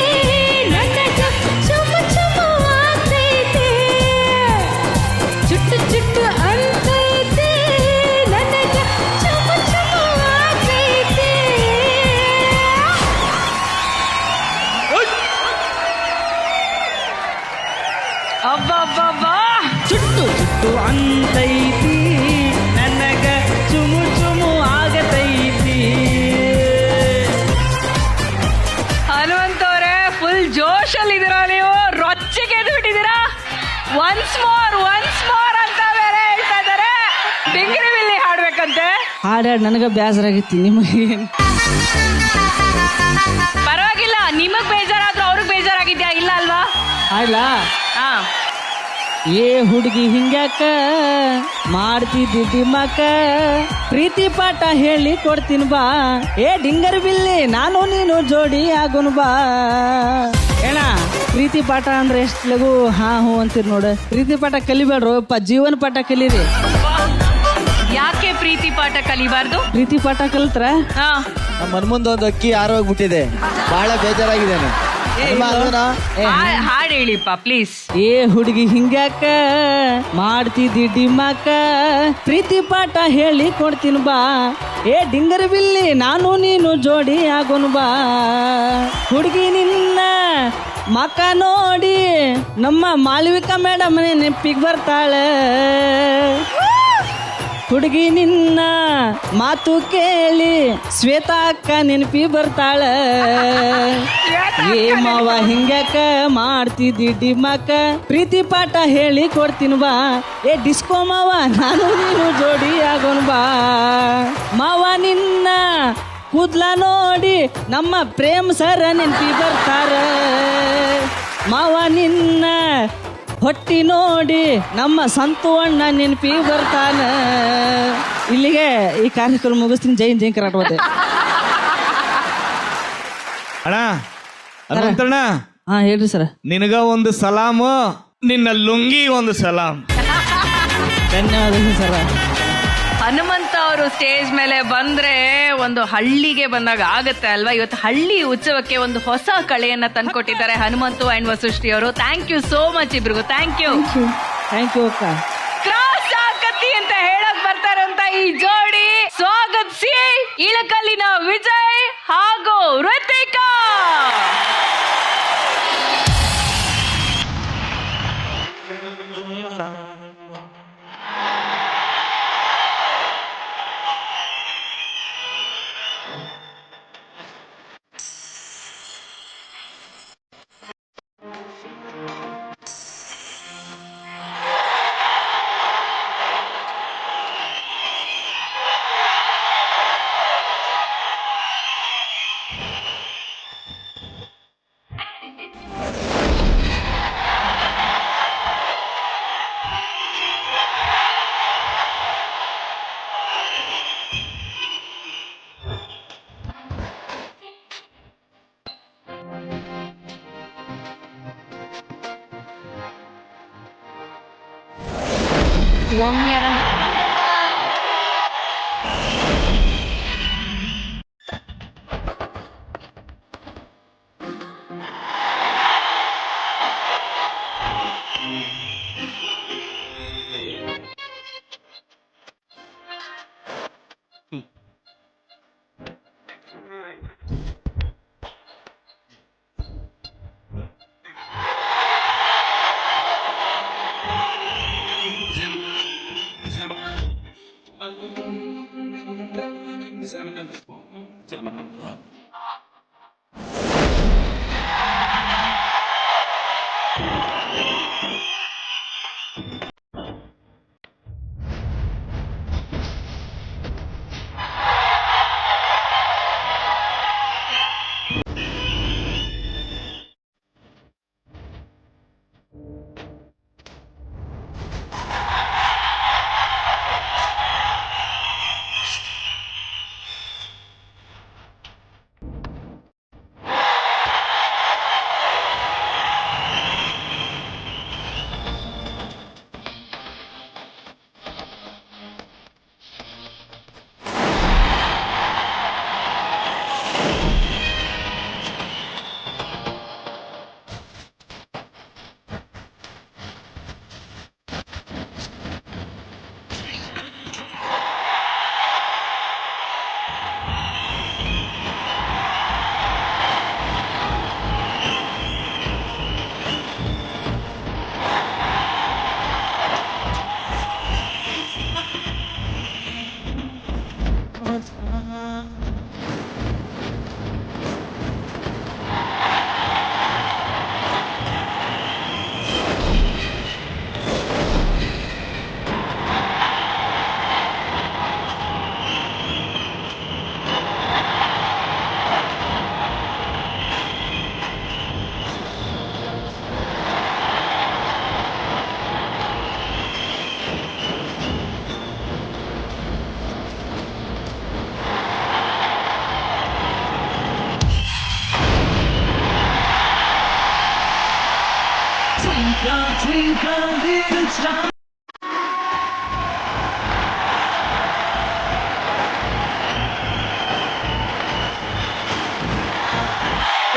ನನಗೂ ಚುಮು ಚುಮು ಆಗ್ತೈತಿ. ಚುಟ್ಟು ಚುಟ್ಟು ಅಂತೈತಿ ನನಗೂ ಚುಮು ಚುಮು ಆಗ್ತೈತಿ. ಅಬ್ಬಬ್ಬಬ್ಬಾ ಚುಟ್ಟು ಚುಟ್ಟು ಅಂತೈತಿ ನನಗ ಚುಮು ಚುಮು ಆಗತೈತಿ. ಹನುಮಂತವ್ರೆ ಫುಲ್ ಜೋಶಲ್ಲಿ ಇದೀರಾ ನೀವು, ರೊಚ್ಚಿಗೆ ಎದ್ಬಿಟ್ಟಿದ್ದೀರಾ. ಒನ್ಸ್ ಮೋರ್ ಅಂತ ಬೇರೆ ಹೇಳ್ತಾ ಇದಾರೆ. ಡಿಂಗ್ರಿ ಬಿಲ್ಲಿ ಹಾಡ್ಬೇಕಂತೆ. ಹಾಡಾಡ್ ನನಗ ಬೇಸರಾಗಿತ್ತು ನಿಮಗೆ. ಪರವಾಗಿಲ್ಲ, ನಿಮಗ್ ಬೇಜಾರಾದ್ರೂ ಅವ್ರಿಗೆ ಬೇಜಾರಾಗಿದ್ಯಾ ಇಲ್ಲ ಅಲ್ವಾ? ಹಾಡ್ಲ ಹಾ ಏ ಹುಡುಗಿ ಹಿಂಗ್ಯಾಕ ಮಾಡ್ತಿದ್ದಿ ದಿಮ್ಮಕ್ಕ ಪ್ರೀತಿ ಪಾಠ ಹೇಳಿ ಕೊಡ್ತೀನಿ ಬಾ. ಏ ಡಿಂಗರ್ ಬಿಲ್ಲಿ ನಾನು ನೀನು ಜೋಡಿ ಆಗೋನು ಬಾ. ಏನ ಪ್ರೀತಿ ಪಾಠ ಅಂದ್ರೆ ಎಷ್ಟು ಲಗು ಹಾ ಹೂ ಅಂತೀರಿ ನೋಡು. ಪ್ರೀತಿ ಪಾಠ ಕಲಿಬೇಡ್ರಪ್ಪ, ಜೀವನ ಪಾಠ ಕಲೀರಿ. ಯಾಕೆ ಪ್ರೀತಿ ಪಾಠ ಕಲಿಬಾರ್ದು? ಪ್ರೀತಿ ಪಾಠ ಕಲ್ತ್ರ ನಮ್ಮ ಮನ್ಮುಂದ ಒಂದು ಅಕ್ಕಿ ಆರೋಗ್ಬಿಟ್ಟಿದೆ, ಬಹಳ ಬೇಜಾರಾಗಿದ್ದೇನೆ. ಹಾಡ್ ಹೇಳಿಪ್ಪ ಪ್ಲೀಸ್. ಏ ಹುಡುಗಿ ಹಿಂಗ್ಯಾಕ ಮಾಡ್ತಿದ್ದಿ ಡಿಮ್ಮಕ್ಕ ಪ್ರೀತಿ ಪಾಠ ಹೇಳಿ ಕೊಡ್ತೀನಿ ಬಾ. ಏ ಡಿಂಗರ್ ಬಿಲ್ಲಿ ನಾನು ನೀನು ಜೋಡಿ ಆಗೋನು ಬಾ. ಹುಡುಗಿ ನಿನ್ನ ಮಕ್ಕ ನೋಡಿ ನಮ್ಮ ಮಾಳವಿಕಾ ಮೇಡಮ್ ನೆನಪಿಗೆ ಬರ್ತಾಳೆ. ಹುಡುಗಿ ನಿನ್ನ ಮಾತು ಕೇಳಿ ಶ್ವೇತಾ ಅಕ್ಕ ನೆನಪಿ ಬರ್ತಾಳ. ಏ ಮಾವ ಹಿಂಗ್ಯಾಕ ಮಾಡ್ತಿದ್ದಿ ಡಿಮ್ಮಕ್ಕ ಪ್ರೀತಿ ಪಾಠ ಹೇಳಿ ಕೊಡ್ತೀನಿ ಬಾ. ಏ ಡಿಸ್ಕೋ ಮಾವ ನಾನು ನೀನು ಜೋಡಿ ಆಗೋನ್ ಬಾ. ಮಾವ ನಿನ್ನ ಕೂದ್ಲ ನೋಡಿ ನಮ್ಮ ಪ್ರೇಮ್ ಸರ್ ನೆನಪಿ ಬರ್ತಾರ. ಮಾವ ನಿನ್ನ ಹೊಟ್ಟಿ ನೋಡಿ ನಮ್ಮ ಸಂತು ಅಣ್ಣ ನೆನಪಿ ಬರ್ತಾನ. ಇಲ್ಲಿಗೆ ಈ ಕಾರ್ಯಕ್ರಮ ಮುಗಿಸ್ತೀನಿ. ಜೈನ್ ಜೈನ್ ಕರಾಟವತೆ ಅಣ್ಣ ಹನುಮಂತಣ್ಣ. ಹಾ ಹೇಳ್ರಿ ಸರ್. ನಿನಗ ಒಂದು ಸಲಾಮು, ನಿನ್ನ ಲುಂಗಿ ಒಂದು ಸಲಾಮ್. ಧನ್ಯವಾದಗಳು ಸರ್. ಹನುಮಂತ ಅವರು ಸ್ಟೇಜ್ ಮೇಲೆ ಬಂದ್ರೆ ಒಂದು ಹಳ್ಳಿಗೆ ಬಂದಾಗ ಆಗತ್ತೆ ಅಲ್ವಾ. ಇವತ್ತು ಹಳ್ಳಿ ಉತ್ಸವಕ್ಕೆ ಒಂದು ಹೊಸ ಕಳೆಯನ್ನ ತಂದ್ಕೊಟ್ಟಿದ್ದಾರೆ ಹನುಮಂತು ಅಂಡ್ ವಸುಶ್ರೀ ಅವರು. ಥ್ಯಾಂಕ್ ಯು ಸೋ ಮಚ್ ಇಬ್ರಿಗೂ. ಥ್ಯಾಂಕ್ ಯು ಅಕ್ಕ. ಕ್ರಾಸ್ ಆಕತಿ ಅಂತ ಹೇಳಕ್ ಬರ್ತಾರಂತ ಈ ಜೋಡಿ ಸ್ವಾಗತಿಸಿ ಇಳಕಲ್ಲಿನ ವಿಜಯ್ ಹಾಗೂ ಋತಿಕಾ.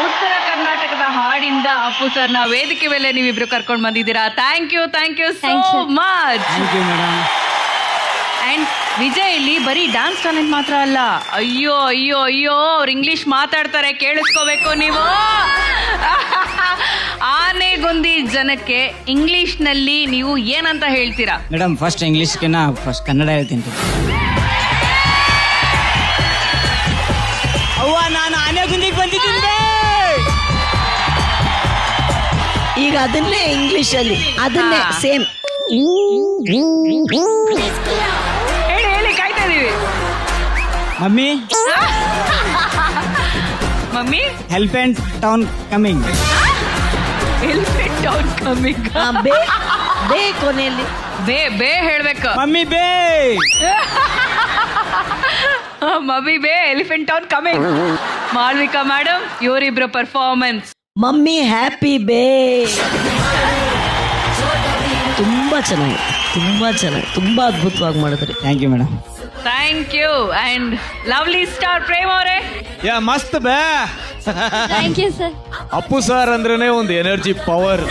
ಉತ್ತರ ಕರ್ನಾಟಕದ ಹಾಡಿಂದ ಅಪ್ಪು ಸರ್ನ ವೇದಿಕೆ ಮೇಲೆ ನೀವಿಬ್ರು ಕರ್ಕೊಂಡು ಬಂದಿದ್ದೀರಾ. Thank you so much. And Vijay ಇಲ್ಲಿ ಬರೀ ಡ್ಯಾನ್ಸ್ ಟ್ಯಾಲೆಂಟ್ ಮಾತ್ರ ಅಲ್ಲ, ಅಯ್ಯೋ ಅಯ್ಯೋ ಅಯ್ಯೋ ಅವ್ರು ಇಂಗ್ಲಿಷ್ ಮಾತಾಡ್ತಾರೆ, ಕೇಳಿಸ್ಕೋಬೇಕು ನೀವು. ಆನೆಗೊಂದಿ ಜನಕ್ಕೆ ಇಂಗ್ಲಿಷ್ ನಲ್ಲಿ ನೀವು ಏನಂತ ಹೇಳ್ತೀರಾ? ಮೇಡಮ್ ಫಸ್ಟ್ ಇಂಗ್ಲಿಷ್ಗೆನ ಫಸ್ಟ್ ಕನ್ನಡ ಹೇಳ್ತೀನಿ. ಅವ್ವ ನಾನು ಆನೆಗುಂದಿಗೆ ಬಂದಿದ್ದೀನಿ. ಈಗ ಅದನ್ನೇ ಇಂಗ್ಲಿಷ್ ಅಲ್ಲಿ ಅದನ್ನೇ ಸೇಮ್ ಹೇಳಿ ಹೇಳಿ ಕಾಯ್ತಾ ಇದೀವಿ. Mummy mummy elephant town coming. Elephant town coming. ಬೇ ಕೊನೆಯಲ್ಲಿ ಬೇ ಹೇಳ್ಬೇಕು. ಮಮ್ಮಿ ಬೇ ಮಮ್ಮಿ ಬೇ elephant town coming. Malvika madam ಇವರಿಬ್ರ ಪರ್ಫಾರ್ಮೆನ್ಸ್. ಮಮ್ಮಿ ಹ್ಯಾಪಿ ಬೇ ತುಂಬಾ ಚೆನ್ನಾಗಿದೆ. ತುಂಬಾ ಚೆನ್ನಾಗಿ, ತುಂಬಾ ಅದ್ಭುತವಾಗಿ ಮಾಡಿದ್ರಿ. Thank you madam. Thank you. And lovely star Prem ಅವರೇ. ಯಾ ಮಸ್ತ್ ಬೇ. Thank you sir. Appu sir ಅಂದ್ರೇನೆ ಒಂದು energy power.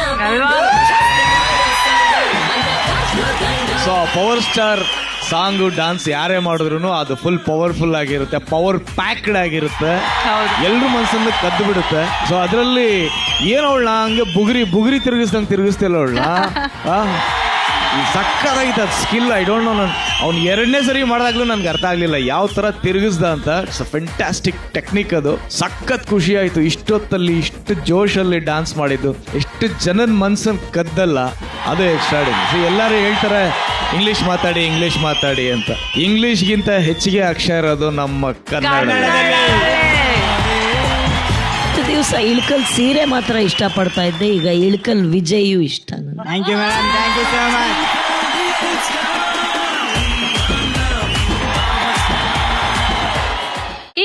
So power star song dance ಯಾರೇ ಮಾಡಿದ್ರು ಅದು ಫುಲ್ ಪವರ್ಫುಲ್ ಆಗಿರುತ್ತೆ, ಪವರ್ ಪ್ಯಾಕ್ಡ್ ಆಗಿರುತ್ತೆ, ಎಲ್ರ ಮನ್ಸನ್ನು ಕದ್ದು ಬಿಡುತ್ತೆ. ಸೊ ಅದರಲ್ಲಿ ಏನವಳನ್ನ ಹಂಗೆ ಬುಗುರಿ ತಿರುಗಿಸ್ದಂಗೆ ತಿರುಗಿಸ್ತಿಲ್ಲ ಅವಳನ್ನ. ಸಕ್ಕದಾಗಿತ್ತು ಅದು ಸ್ಕಿಲ್. ಐ ಡೋಂಟ್ ನೋ, ಅವ್ನು 2ನೇ ಸರಿ ಮಾಡಿದಾಗ್ಲೂ ನನ್ಗೆ ಅರ್ಥ ಆಗ್ಲಿಲ್ಲ ಯಾವ ತರ ತಿರುಗಿಸ್ದ ಅಂತ. ಇಟ್ಸ್ ಫೆಂಟಾಸ್ಟಿಕ್ ಟೆಕ್ನಿಕ್ ಅದು. ಸಖತ್ ಖುಷಿ ಆಯ್ತು. ಇಷ್ಟೊತ್ತಲ್ಲಿ ಇಷ್ಟು ಜೋಶಲ್ಲಿ ಡಾನ್ಸ್ ಮಾಡಿದ್ದು, ಎಷ್ಟು ಜನದ ಮನ್ಸನ್ನು ಕದ್ದಲ್ಲ, ಅದೇ ಎಕ್ಸ್ಟ್ರಾಡಿನರಿ. ಸೊ ಎಲ್ಲರೂ ಹೇಳ್ತಾರೆ ಇಂಗ್ಲಿಷ್ ಮಾತಾಡಿ ಅಂತ. ಇಂಗ್ಲಿಷ್ಗಿಂತ ಹೆಚ್ಚಿಗೆ ಅಕ್ಷರ ಇರೋದು ನಮ್ಮ ಕನ್ನಡ. ದಿವಸ ಇಳ್ಕಲ್ ಸೀರೆ ಮಾತ್ರ ಇಷ್ಟಪಡ್ತಾ ಇದ್ದೆ, ಈಗ ಇಳ್ಕಲ್ ವಿಜಯು ಇಷ್ಟ. Thank you madam. Thank you so much.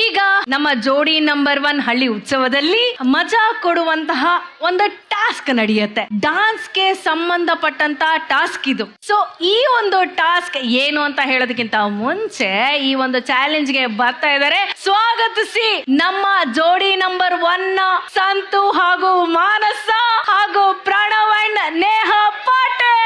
ಈಗ ನಮ್ಮ ಜೋಡಿ ನಂಬರ್ 1 ಹಳ್ಳಿ ಉತ್ಸವದಲ್ಲಿ ಮಜಾ ಕೊಡುವಂತಹ ಒಂದು ಟಾಸ್ಕ್ ನಡೆಯುತ್ತೆ. ಡಾನ್ಸ್ಗೆ ಸಂಬಂಧಪಟ್ಟಂತ ಟಾಸ್ಕ್ ಇದು. ಸೊ ಈ ಒಂದು ಟಾಸ್ಕ್ ಏನು ಅಂತ ಹೇಳೋದಕ್ಕಿಂತ ಮುಂಚೆ ಈ ಒಂದು ಚಾಲೆಂಜ್ಗೆ ಬರ್ತಾ ಇದ್ದಾರೆ. ಸ್ವಾಗತಿಸಿ ನಮ್ಮ ಜೋಡಿ ನಂಬರ್ 1 ಸಂತು ಹಾಗೂ ಮಾನಸ ಹಾಗೂ ಪ್ರಣವ್ ಅಂಡ್ ನೇಹಾ ಪಾಟೇಲ್.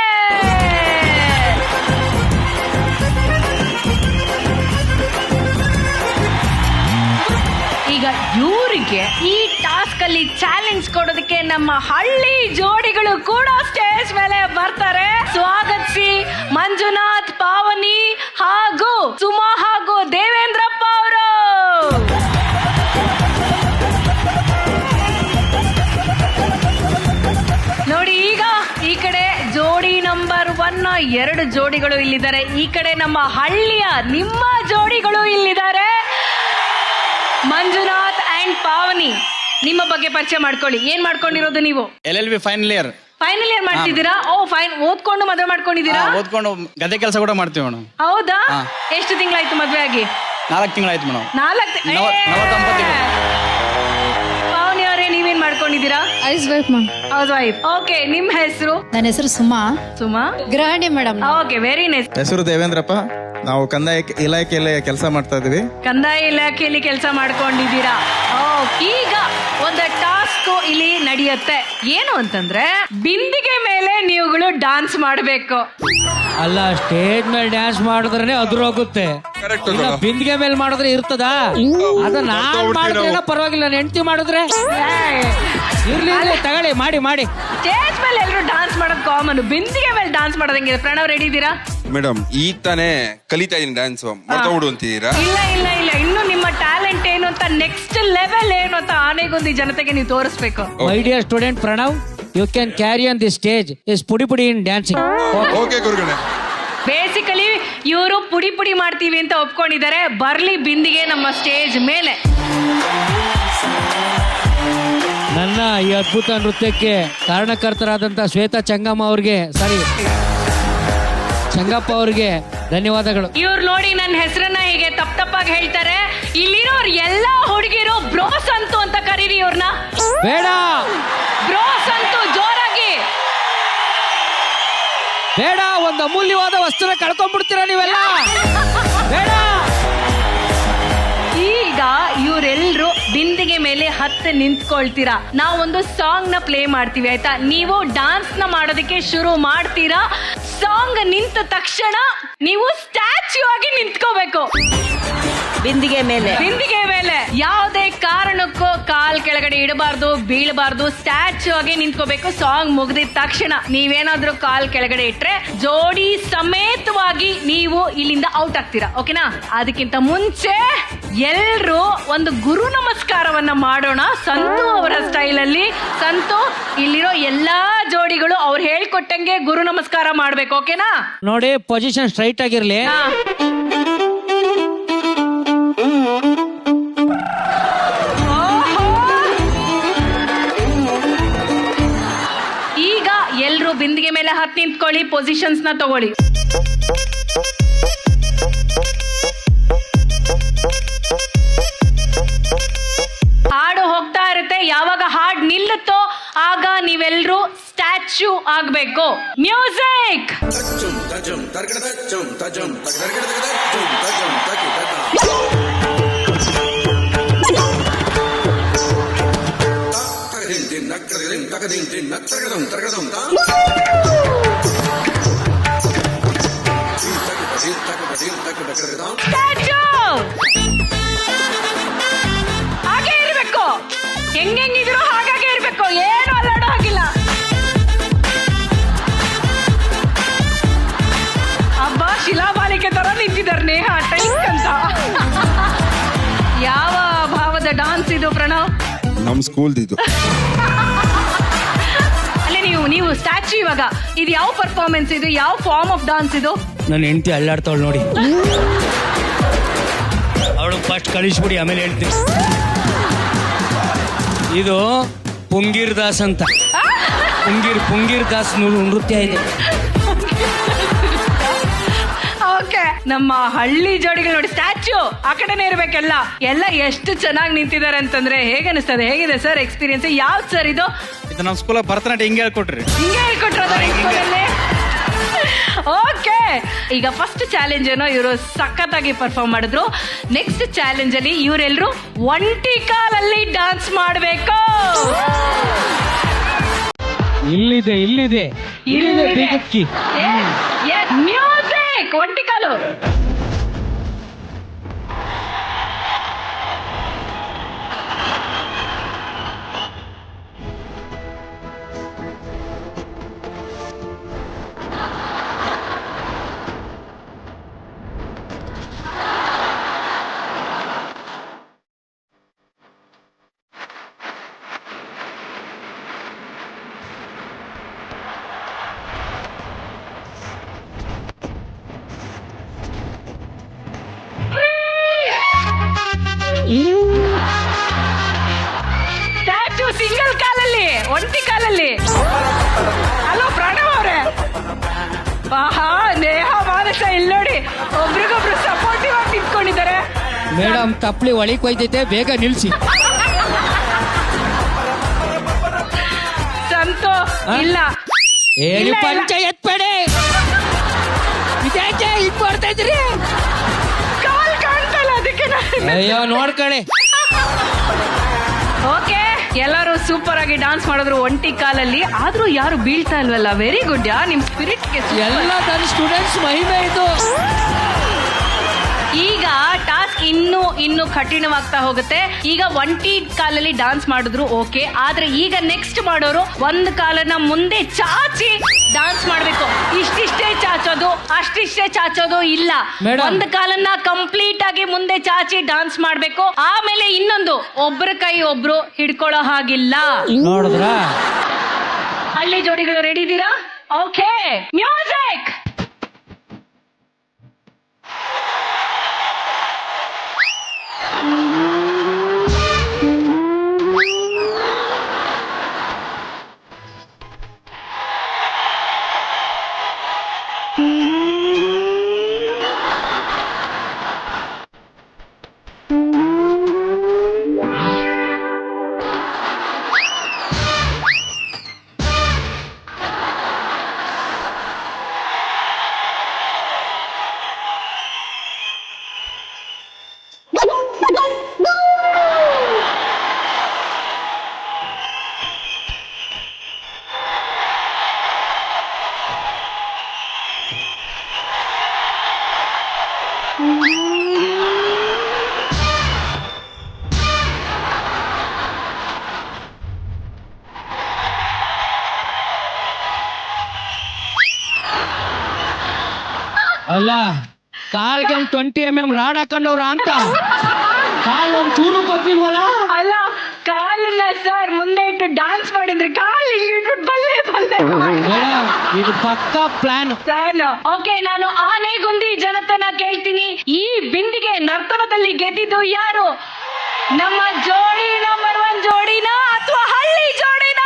ಈಗ ಇವರಿಗೆ ಈ ಟಾಸ್ಕ್ ಅಲ್ಲಿ ಚಾಲೆಂಜ್ ಕೊಡೋದಕ್ಕೆ ನಮ್ಮ ಹಳ್ಳಿ ಜೋಡಿಗಳು ಕೂಡ ಸ್ಟೇಜ್ ಮೇಲೆ ಬರ್ತಾರೆ. ಸ್ವಾಗತಿಸಿ ಮಂಜುನಾಥ್, ಪಾವನಿ ಹಾಗೂ ಸುಮಾ ಹಾಗೂ ದೇವೇಂದ್ರಪ್ಪ ಅವರು. ನೋಡಿ, ಈಗ ಈ ಕಡೆ ಜೋಡಿ ನಂಬರ್ 1 2 ಜೋಡಿಗಳು ಇಲ್ಲಿದ್ದಾರೆ, ಈ ಕಡೆ ನಮ್ಮ ಹಳ್ಳಿಯ ನಿಮ್ಮ ಜೋಡಿಗಳು ಇಲ್ಲಿದ್ದಾರೆ. ಮಂಜುನಾಥ್ ಅಂಡ್ ಪಾವನಿ, ನಿಮ್ಮ ಬಗ್ಗೆ ಪರಿಚಯ ಮಾಡ್ಕೊಳ್ಳಿ. ಏನ್ ಮಾಡ್ಕೊಂಡಿರೋದು ನೀವು? LLB ಫೈನಲ್ ಇಯರ್ ಮಾಡ್ತಿದ್ದೀರಾ? ಓ ಫೈನ್. ಓದ್ಕೊಂಡು ಮದುವೆ ಮಾಡ್ಕೊಂಡಿದ್ದೀರಾ? ಓದ್ಕೊಂಡು ಗದ್ದೆ ಕೆಲಸ ಕೂಡ ಮಾಡ್ತೀವಿ ಮೇಡಮ್. ಹೌದಾ? ಎಷ್ಟು ತಿಂಗಳಾಯ್ತು ಮದುವೆ ಆಗಿ? 4 ತಿಂಗಳಾಯ್ತು ಮೇಡಮ್. 4 ಪಾವನಿ ಅವರೇ, ನೀವೇನ್ ಮಾಡ್ಕೊಂಡಿದ್ದೀರಾ? House wife ma'am. House wife. Okay, ನಿಮ್ಮ ಹೆಸರು? ನನ್ನ ಹೆಸರು ಸುಮಾ. ಸುಮಾ, ಗೃಹಿಣಿ ಮೇಡಮ್. Okay, very nice. ಹೆಸರು ದೇವೇಂದ್ರಪ್ಪ. ನಾವು ಕಂದಾಯ ಇಲಾಖೆಯಲ್ಲಿ ಕೆಲಸ ಮಾಡ್ತಾ ಇದೀವಿ. ಕಂದಾಯ ಇಲಾಖೆಯಲ್ಲಿ ಕೆಲಸ ಮಾಡ್ಕೊಂಡಿದ್ದೀರಾ? ಈಗ ಒಂದು ಟಾಸ್ಕ್ ಇಲ್ಲಿ ನಡೆಯುತ್ತೆ. ಏನು ಅಂತಂದ್ರೆ ಬಿಂದಿಗೆ ಮೇಲೆ ನೀವುಗಳು ಡಾನ್ಸ್ ಮಾಡಬೇಕು. ಅಲ್ಲ, ಸ್ಟೇಜ್ ಮೇಲೆ ಡ್ಯಾನ್ಸ್ ಮಾಡಿದ್ರೆ ಅದ್ರೋಗುತ್ತೆ. ಬಿಂದಿಗೆ ಮೇಲೆ ಮಾಡಿದ್ರೆ ಇರ್ತದ? ಅದ ನಾನ್ ಮಾಡಿದ್ರೆ ಪರವಾಗಿಲ್ಲ, ನನ್ನ ಹೆಂಡತಿ ಮಾಡಿದ್ರೆ ಇರ್ಲಿ ತಗೊಳ್ಳಿ, ಮಾಡಿ. ಸ್ಟೇಜ್ ಮೇಲೆ ಎಲ್ಲರೂ ಡಾನ್ಸ್ ಮಾಡೋದು ಕಾಮನ್, ಬಿಂದಿಗೆ ಮೇಲೆ ಡಾನ್ಸ್ ಮಾಡೋದಂಗಿದೆ. ಪ್ರಣವ್, ರೆಡಿ ಇದ್ದೀರಾ? ಮೇಡಮ್, ಈ ತಾನೇ ಕಲಿತಾ ಇದೀನಿ ಡ್ಯಾನ್ಸ್, ಮಾಡ್ಕೊಬಿಡು ಅಂತೀರಾ? ಇಲ್ಲ, ಇನ್ನು ನಿಮ್ಮ ಟ್ಯಾಲೆಂಟ್ ಏನು ಅಂತ, ನೆಕ್ಸ್ಟ್ ಲೆವೆಲ್ ಏನು ಅಂತ ಆನೆಗೊಂದು ಜನತೆಗೆ ನೀವು ತೋರಿಸ್ಬೇಕು. My dear student Pranav, you can carry on the stage is ಪುಡಿ ಇನ್ ಡ್ಯಾನ್ಸಿಂಗ್. ಓಕೆ ಗುರುಗಳೇ. ಬೇಸಿಕಲಿ ಇವರು ಪುಡಿ ಮಾಡ್ತೀವಿ ಅಂತ ಒಪ್ಕೊಂಡಿದ್ದಾರೆ. ಬರ್ಲಿ ಬಿಂದಿಗೆ ನಮ್ಮ ಸ್ಟೇಜ್ ಮೇಲೆ. ನನ್ನ ಈ ಅದ್ಭುತ ನೃತ್ಯಕ್ಕೆ ಕಾರಣಕರ್ತರಾದಂತ ಶ್ವೇತಾ ಚಂಗಮ್ಮ ಅವ್ರಿಗೆ, ಚಂಗಪ್ಪ ಅವ್ರಿಗೆ ಧನ್ಯವಾದಗಳು. ಇವ್ರು ನೋಡಿ ನನ್ನ ಹೆಸರನ್ನ ಹೀಗೆ ತಪ್ಪಾಗಿ ಹೇಳ್ತಾರೆ. ಇಲ್ಲಿರೋರು ಎಲ್ಲಾ ಹುಡುಗಿರು ಬ್ರೋಸ್ ಅಂತು ಅಂತ ಕರೀರಿ ಇವ್ರನ್ನ. ಬೇಡ, ಬ್ರೋಸ್ ಅಂತು ಜೋರಾಗಿ ಬೇಡ. ಒಂದು ಅಮೂಲ್ಯವಾದ ವಸ್ತುನ ಕಳ್ಕೊಂಡ್ಬಿಡ್ತೀರಾ ನೀವೆಲ್ಲ. ಬೇಡ. ಈಗ ಇವರೆಲ್ಲರೂ ಬಿಂದಿಗೆ ಮೇಲೆ ಹತ್ತು ನಿಂತ್ಕೊಳ್ತೀರಾ. ನಾವೊಂದು ಸಾಂಗ್ ನ ಪ್ಲೇ ಮಾಡ್ತೀವಿ, ಆಯ್ತಾ? ನೀವು ಡಾನ್ಸ್ ನ ಮಾಡೋದಕ್ಕೆ ಶುರು ಮಾಡ್ತೀರಾ. ಸಾಂಗ್ ನಿಂತ ತಕ್ಷಣ ನೀವು ಸ್ಟ್ಯಾಚ್ಯೂ ಆಗಿ ನಿಂತ್ಕೋಬೇಕು. ಬಿಂದಿಗೆ ಮೇಲೆ ಯಾವುದೇ ಕಾರಣಕ್ಕೂ ಕಾಲ್ ಕೆಳಗಡೆ ಇಡಬಾರ್ದು, ಬೀಳಬಾರ್ದು. ಸ್ಟ್ಯಾಚ್ಯೂ ಆಗಿ ನಿಂತ್ಕೋಬೇಕು. ಸಾಂಗ್ ಮುಗಿದ ತಕ್ಷಣ ನೀವೇನಾದ್ರೂ ಕಾಲ್ ಕೆಳಗಡೆ ಇಟ್ರೆ ಜೋಡಿ ಸಮೇತವಾಗಿ ನೀವು ಇಲ್ಲಿಂದ ಔಟ್ ಆಗ್ತೀರಾ. ಓಕೆನಾ? ಅದಕ್ಕಿಂತ ಮುಂಚೆ ಎಲ್ರು ಒಂದು ಗುರು ನಮಸ್ಕಾರವನ್ನ ಮಾಡೋಣ ಸಂತು ಅವರ ಸ್ಟೈಲ್ ಅಲ್ಲಿ. ಸಂತು, ಇಲ್ಲಿರೋ ಎಲ್ಲಾ ಜೋಡಿಗಳು ಅವ್ರು ಹೇಳ್ಕೊಟ್ಟಂಗೆ ಗುರು ನಮಸ್ಕಾರ ಮಾಡ್ಬೇಕು. ಓಕೆನಾ? ನೋಡಿ, ಪೊಸಿಷನ್ ಸ್ಟ್ರೈಟ್ ಆಗಿರ್ಲಿ. ಈಗ ಎಲ್ರು ಬಿಂದಿಗೆ ಮೇಲೆ ಹತ್ತು ನಿಂತ್ಕೊಳ್ಳಿ, ಪೊಸಿಷನ್ಸ್ ನ ತಗೊಳ್ಳಿ. ಹಾಡು ಹೋಗ್ತಾ ಇರುತ್ತೆ. ಯಾವಾಗ ಹಾಡ್ ನಿಲ್ಲುತ್ತೋ ಆಗ ನೀವೆಲ್ರು ಸ್ಟ್ಯಾಚ್ಯೂ ಆಗ್ಬೇಕು. ಮ್ಯೂಸಿಕ್. ಹಾಗೆ ಇರ್ಬೇಕು, ಹೆಂಗಿದ್ರು ಹಾಗಾಗೆ ಇರ್ಬೇಕು, ಏನು ಅಲ್ಲಾಡೋ ಹಾಗಿಲ್ಲ. ಹಬ್ಬ ಶಿಲಾಬಾಲಿಕೆ ತರ ನಿಂತಿದ್ದಾರೆ ನೇಹ ಟೈಕ್ ಅಂತ. ಯಾವ ಭಾವದ ಡಾನ್ಸ್ ಇದು ಪ್ರಣವ್? ನಮ್ ಸ್ಕೂಲ್ ಇದು. ಅಲ್ಲೇ ನೀವು ಸ್ಟ್ಯಾಚ್ಯೂ ಇವಾಗ ಇದು ಯಾವ ಪರ್ಫಾರ್ಮೆನ್ಸ್ ಇದು, ಯಾವ ಫಾರ್ಮ್ ಆಫ್ ಡಾನ್ಸ್ ಇದು? ನನ್ನ ಹೆಂಡತಿ ಅಲ್ಲಾಡ್ತಾವಳು ನೋಡಿ, ಅವಳು ಫಸ್ಟ್ ಕಳಿಸ್ಬಿಡಿ ಆಮೇಲೆ ಹೇಳ್ತೀನಿ. ಇದು ಪುಂಗೀರ್ ದಾಸ್ ಅಂತ, ಪುಂಗೀರ್ ದಾಸ್ ನೃತ್ಯ ಇದೆ. ಓಕೆ, ನಮ್ಮ ಹಳ್ಳಿ ಜೋಡಿಗಳು ನೋಡಿ ಸ್ಟ್ಯಾಚ್ಯೂ ಆ ಕಡೆನೇ ಇರ್ಬೇಕೆಲ್ಲ. ಎಲ್ಲ ಎಷ್ಟು ಚೆನ್ನಾಗಿ ನಿಂತಿದ್ದಾರೆ ಅಂತಂದ್ರೆ ಹೇಗೆ ಅನಿಸ್ತದೆ? ಹೇಗಿದೆ ಸರ್ ಎಕ್ಸ್ಪೀರಿಯನ್ಸ್? ಯಾವ್ದು ಸರ್ ಇದು? ಇದು ನಮ್ಮ ಸ್ಕೂಲ್ ಭರತನಾಟ್ಯ ಹಿಂಗೆ ಹೇಳ್ಕೊಟ್ರಿ. ಓಕೆ, ಈಗ ಫಸ್ಟ್ ಚಾಲೆಂಜ್ ಏನೋ ಇವರು ಸಖತ್ತಾಗಿ ಪರ್ಫಾರ್ಮ್ ಮಾಡಿದ್ರು. ನೆಕ್ಸ್ಟ್ ಚಾಲೆಂಜ್ ಅಲ್ಲಿ ಇವರೆಲ್ಲರೂ ಒಂಟಿ ಕಾಲಲ್ಲಿ ಡಾನ್ಸ್ ಮಾಡಬೇಕು. ಇಲ್ಲಿದೆ ಬೇಗಕ್ಕಿ. ಮ್ಯೂಸಿಕ್, ಒಂಟಿ ಕಾಲು. ಸ್ಟ್ಯಾಚ್ಯೂ ಸಿಂಗಲ್ ಕಾಲಲ್ಲಿ, ಒಂಟಿ ಕಾಲಲ್ಲಿ. ಹಲೋ ಪ್ರಣವ್ ಅವರೇ, ಆಹಾ ನೇಹ ಮಾನಸ ಇಲ್ಲಿ ನೋಡಿ ಒಬ್ರಿಗೊಬ್ರು ಸಪೋರ್ಟಿವ್ ಆಗಿ ನಿಂತ್ಕೊಂಡಿದ್ದಾರೆ. ಮೇಡಮ್ ತಪ್ಪಲಿ ಒಳಗೆ ಒಯ್ದೈತೆ, ಬೇಗ ನಿಲ್ಸಿ. ಸಂತೋ ಇಲ್ಲ ಹೇಳಿ ಪಂಚಾಯತ್ ಪಡೆ ಇದ್ಯಾಕೆ ಹಿಂಗ್ ಮಾಡ್ತಾ ಇದ್ರಿ? ಕಾಲ್ ಕಾಣ್ತಲ್ಲ ಅದಕ್ಕೆ ಅಯ್ಯೋ ನೋಡ್ಕಣೆ. ಓಕೆ, ಎಲ್ಲರೂ ಸೂಪರ್ ಆಗಿ ಡಾನ್ಸ್ ಮಾಡಿದ್ರು ಒಂಟಿ ಕಾಲಲ್ಲಿ. ಆದ್ರೂ ಯಾರು ಬೀಳ್ತಾ ಇಲ್ವಲ್ಲ? ವೆರಿ ಗುಡ್ ಯಾ, ನಿಮ್ ಸ್ಪಿರಿಟ್ ಗೆ ಎಲ್ಲ ನನ್ನ ಸ್ಟೂಡೆಂಟ್ಸ್ ಮಹಿಮೆ ಇದು. ಈಗ ಟಾಸ್ಕ್ ಇನ್ನು ಕಠಿಣವಾಗ್ತಾ ಹೋಗುತ್ತೆ. ಈಗ ಒಂಟಿ ಕಾಲಲ್ಲಿ ಡಾನ್ಸ್ ಮಾಡಿದ್ರು ಓಕೆ, ಆದ್ರೆ ಈಗ ನೆಕ್ಸ್ಟ್ ಮಾಡೋರು ಒಂದ್ ಕಾಲನ್ನ ಮುಂದೆ ಚಾಚಿ ಡಾನ್ಸ್ ಮಾಡ್ಬೇಕು. ಇಷ್ಟಿಷ್ಟೇ ಚಾಚೋದು ಅಷ್ಟಿಷ್ಟೇ ಚಾಚೋದು ಇಲ್ಲ, ಒಂದ್ ಕಾಲನ್ನ ಕಂಪ್ಲೀಟ್ ಆಗಿ ಮುಂದೆ ಚಾಚಿ ಡಾನ್ಸ್ ಮಾಡ್ಬೇಕು. ಆಮೇಲೆ ಇನ್ನೊಂದು, ಒಬ್ರ ಕೈ ಒಬ್ರು ಹಿಡ್ಕೊಳ್ಳೋ ಹಾಗಿಲ್ಲ. ನೋಡಿದ್ರ ಹಳ್ಳಿ ಜೋಡಿಗಳು ರೆಡಿ ಇದೀರಾ? Okay, music. ಅಲ್ಲ ಕಾಲ್ಗೆ 20 mm ರಾಡ್ ಹಾಕೊಂಡವ್ರ ಅಂತ ಕಾಲ್ ಒಂದ್ ಚೂರು ಬರ್ತಿಲ್ವಲ್ಲ? ಅಲ್ಲ ಕಾಲನ್ನ ಸರ್ ಮುಂದೆ ಇಟ್ಟು ಡಾನ್ಸ್ ಮಾಡಿದ್ರೆ ಕಾಲು ಇಟ್ಟು ಬಲ್ಲೆ ಇದು ಪಕ್ಕಾ ಪ್ಲಾನ್. ಓಕೆ, ನಾನು ಆನೆಗುಂದಿ ಜನತೆನ ಕೇಳ್ತೀನಿ, ಈ ಬಿಂದಿಗೆ ನರ್ತನದಲ್ಲಿ ಗೆದ್ದಿದ್ದು ಯಾರು? ನಮ್ಮ ಜೋಡಿ ನಂಬರ್ 1 ಜೋಡಿನ ಅಥವಾ ಹಳ್ಳಿ ಜೋಡಿನ?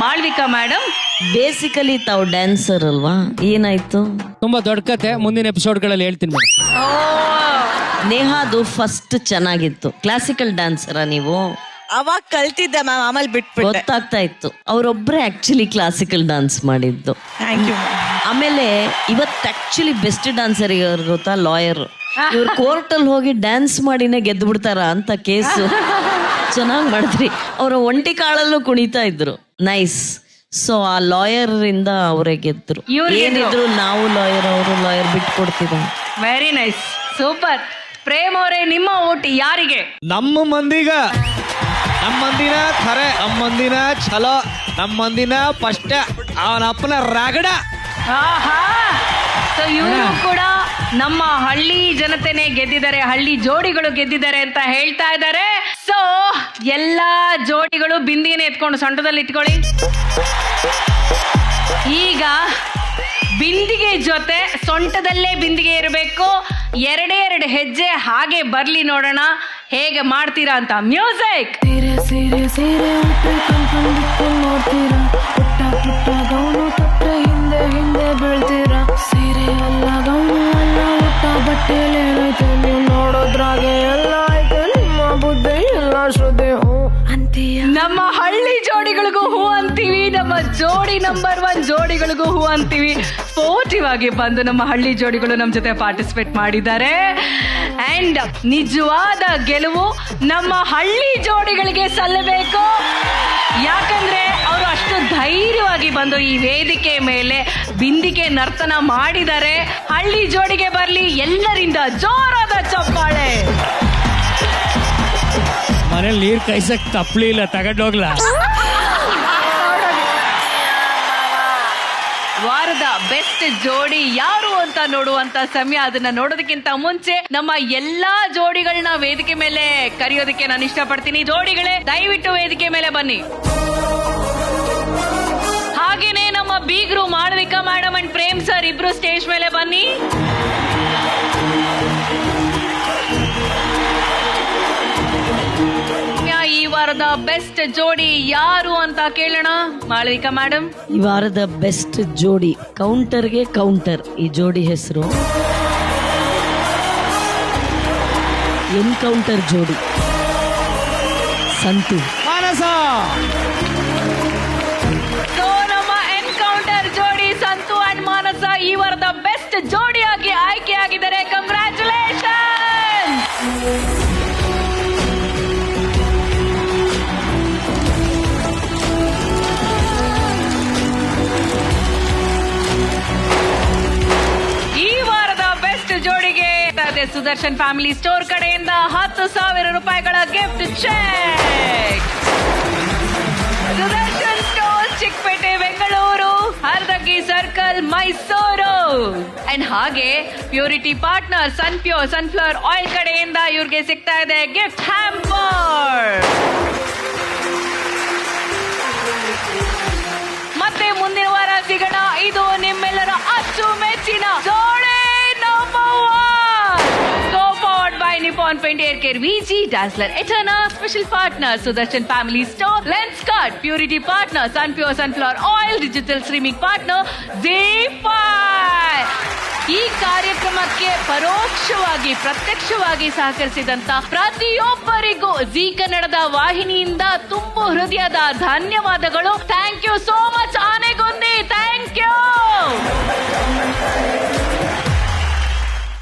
ಮಾಳ್ವಿಕಾ ಮೇಡಮ್, ಬೇಸಿಕಲಿ ತಾವು ಡ್ಯಾನ್ಸರ್ ಅಲ್ವಾ, ಏನಾಯ್ತು? ತುಂಬಾ ದೊಡ್ಡ ಕತೆ, ಮುಂದಿನ ಎಪಿಸೋಡ್ಗಳಲ್ಲಿ ಹೇಳ್ತೀನಿ ಮೇಡಮ್. ನೇಹಾದು ಫಸ್ಟ್ ಚೆನ್ನಾಗಿತ್ತು. ಕ್ಲಾಸಿಕಲ್ ಡ್ಯಾನ್ಸರಾ ನೀವು? ಅವಾಗ ಕಲ್ತಿದ್ದೆ ಮ್ಯಾಮ್, ಆಮೇಲೆ ಬಿಟ್ಬಿಟ್ಟೆ. ಗೊತ್ತಾಗ್ತಾ ಇತ್ತು ಅವರೊಬ್ಬರೇ ಆಕ್ಚುಲಿ ಕ್ಲಾಸಿಕಲ್ ಡಾನ್ಸ್ ಮಾಡಿದ್ದು. Thank you. ಆಮೇಲೆ ಇವತ್ತು ಆಕ್ಚುಲಿ ಬೆಸ್ಟ್ ಡಾನ್ಸರ್ ಗೊತ್ತಾ, ಲಾಯರ್. ಇವ್ರು ಕೋರ್ಟಲ್ಲಿ ಹೋಗಿ ಡ್ಯಾನ್ಸ್ ಮಾಡಿನೇ ಗೆದ್ದು ಬಿಡ್ತಾರ ಅಂತ ಕೇಸು. ಚೆನ್ನಾಗಿ ಮಾಡಿದ್ರಿ. ಅವರ ಒಂಟಿ ಕಾಳಲ್ಲೂ ಕುಣಿತಾ ಇದ್ರು. ನೈಸ್. ಸೊ ಆ ಲಾಯರ್ ಇಂದ ಅವರೇ ಗೆದ್ರು. ಏನಿದ್ರು ನಾವು ಲಾಯರ್, ಅವರು ಲಾಯರ್ ಬಿಟ್ಕೊಡ್ತಿದ್ದ. Very nice, super. ಪ್ರೇಮ್ ಅವರೇ, ನಿಮ್ಮ ಓಟ್ ಯಾರಿಗೆ? ನಮ್ಮ ಮಂದಿಗ. ನಮ್ಮ ಮಂದಿನ ಖರೆ, ನಮ್ಮ ಮಂದಿನ ಛಲೋ, ನಮ್ಮ ಮಂದಿನ ಫಸ್ಟ್ ಅವನ ಅಪ್ಪನ ರಾಗಡ. ಸೊ ಇವರು ಕೂಡ ನಮ್ಮ ಹಳ್ಳಿ ಜನತೆನೆ ಗೆದ್ದಿದ್ದಾರೆ, ಹಳ್ಳಿ ಜೋಡಿಗಳು ಗೆದ್ದಿದ್ದಾರೆ ಅಂತ ಹೇಳ್ತಾ ಇದ್ದಾರೆ. ಸೊ ಎಲ್ಲಾ ಜೋಡಿಗಳು ಬಿಂದಿಗೆನೆ ಎತ್ಕೊಂಡು ಸೊಂಟದಲ್ಲಿ ಇಟ್ಕೊಳ್ಳಿ. ಈಗ ಬಿಂದಿಗೆ ಜೊತೆ ಸೊಂಟದಲ್ಲೇ ಬಿಂದಿಗೆ ಇರಬೇಕು. ಎರಡೇ ಎರಡು ಹೆಜ್ಜೆ ಹಾಗೆ ಬರ್ಲಿ, ನೋಡೋಣ ಹೇಗೆ ಮಾಡ್ತೀರಾ ಅಂತ. ಮ್ಯೂಸಿಕ್. ಸೀರೆ ಸೀರೆ ಸೀರೆ ಉಟ್ರೆ ಕಣ್ಕಂಡಿಟ್ಟು ನೋಡ್ತೀರಾ, ಪುಟ್ಟ ಪುಟ್ಟ ಗೌನು ತೊಟ್ರೆ ಹಿಂದೆ ಹಿಂದೆ ಬೀಳ್ತೀರಾ. ಸೀರೆ ಅಲ್ಲ ಗೌನು ಅಲ್ಲ, ಉಟ್ಟ ಬಟ್ಟೆಯಲ್ಲಿ ಏನೈತೆ ನೀವು ನೋಡೋದ್ರಾಗೆ ಎಲ್ಲ ಐತೆ. ನಿಮ್ಮ ಬುದ್ಧಿ ಎಲ್ಲ ಶ್ರದ್ಧೆ ಹೂ ಅಂತೀಯ. ನಮ್ಮ ಹಳ್ಳಿ ಜೋಡಿಗಳಿಗೂ ಹೂ ಅಂತೀವಿ, ನಮ್ಮ ಜೋಡಿ ನಂಬರ್ 1 ಜೋಡಿಗಳಿಗೂ ಹೂ ಅಂತೀವಿ. ಸ್ಪೋರ್ಟಿವ್ ಆಗಿ ಬಂದು ನಮ್ಮ ಹಳ್ಳಿ ಜೋಡಿಗಳು ನಮ್ಮ ಜೊತೆ ಪಾರ್ಟಿಸಿಪೇಟ್ ಮಾಡಿದ್ದಾರೆ. ಅಂಡ್ ನಿಜವಾದ ಗೆಲುವು ನಮ್ಮ ಹಳ್ಳಿ ಜೋಡಿಗಳಿಗೆ ಸಲ್ಲಬೇಕು. ಯಾಕಂದ್ರೆ ಅವರು ಅಷ್ಟು ಧೈರ್ಯವಾಗಿ ಬಂದು ಈ ವೇದಿಕೆ ಮೇಲೆ ಬಿಂದಿಗೆ ನರ್ತನ ಮಾಡಿದ್ದಾರೆ. ಹಳ್ಳಿ ಜೋಡಿಗೆ ಬರ್ಲಿ ಎಲ್ಲರಿಂದ ಜೋರಾದ ಚಪ್ಪಾಳೆ. ಮನೇಲಿ ನೀರ್ ಕಾಯ್ಸಕ್ ತಪ್ಪಲಿ ಇಲ್ಲ, ತಗೊಂಡೋಗ್ಲಾ. ವಾರದ ಬೆಸ್ಟ್ ಜೋಡಿ ಯಾರು ಅಂತ ನೋಡುವಂತ ಸಮಯ. ಅದನ್ನ ನೋಡೋದಕ್ಕಿಂತ ಮುಂಚೆ ನಮ್ಮ ಎಲ್ಲಾ ಜೋಡಿಗಳನ್ನ ವೇದಿಕೆ ಮೇಲೆ ಕರೆಯೋದಕ್ಕೆ ನಾನು ಇಷ್ಟಪಡ್ತೀನಿ. ಜೋಡಿಗಳೇ, ದಯವಿಟ್ಟು ವೇದಿಕೆ ಮೇಲೆ ಬನ್ನಿ. ಹಾಗೇನೆ ನಮ್ಮ ಬೀಗರು Malavika madam and Prem sir ಇಬ್ರು ಸ್ಟೇಜ್ ಮೇಲೆ ಬನ್ನಿ. ಈ ವಾರದ ಬೆಸ್ಟ್ ಜೋಡಿ ಯಾರು ಅಂತ ಕೇಳೋಣ. ಮಾಳವಿಕಾ ಮೇಡಮ್. ಈ ವಾರದ ಬೆಸ್ಟ್ ಜೋಡಿ ಕೌಂಟರ್ಗೆ ಕೌಂಟರ್. ಈ ಜೋಡಿ ಹೆಸರು ಎನ್ಕೌಂಟರ್ ಜೋಡಿ. ಸಂತು ಮಾನಸ. ನಮ್ಮ ಎನ್ಕೌಂಟರ್ ಜೋಡಿ ಸಂತು ಅಂಡ್ ಮಾನಸ ಈ ವಾರದ ಬೆಸ್ಟ್ ಜೋಡಿಯಾಗಿ ಆಯ್ಕೆಯಾಗಿದ್ದಾರೆ. ಕಂಗ್ರ್ಯಾಚುಲೇಷನ್. ಜೋಡಿಗೆ ಸುದರ್ಶನ್ ಫ್ಯಾಮಿಲಿ ಸ್ಟೋರ್ ಕಡೆಯಿಂದ 10,000 ರೂಪಾಯಿಗಳ ಗಿಫ್ಟ್ ಚೆಕ್. Sudarshan store, Chickpet, Bengaluru, Hardinge circle, Mysuru. And ಹಾಗೆ ಪ್ಯೂರಿಟಿ ಪಾರ್ಟ್ನರ್ ಸನ್ಫ್ಲವರ್ ಆಯಿಲ್ ಕಡೆಯಿಂದ ಇವ್ರಿಗೆ ಸಿಗ್ತಾ ಇದೆ ಗಿಫ್ಟ್ ಹ್ಯಾಂಪರ್. ಮತ್ತೆ ಮುಂದಿನ ವಾರ ಸಿಗೋಣ. ಇದು ನಿಮ್ಮೆಲ್ಲರ ಅಚ್ಚುಮೆಚ್ಚಿನ ಜೋಡಿ number 1 co-powered by Nippon Paint Air Care VG, Dazzler Eterna, special partner Sudarshan Family Store, Lenskart, Purity partner Sunflower Oil, digital streaming partner ZEE5. ಈ ಕಾರ್ಯಕ್ರಮಕ್ಕೆ ಪರೋಕ್ಷವಾಗಿ ಪ್ರತ್ಯಕ್ಷವಾಗಿ ಸಹಕರಿಸಿದಂತ ಪ್ರತಿಯೊಬ್ಬರಿಗೂ ಜೀ ಕನ್ನಡದ ವಾಹಿನಿಯಿಂದ ತುಂಬು ಹೃದಯದ ಧನ್ಯವಾದಗಳು. Thank you so much Anegondi.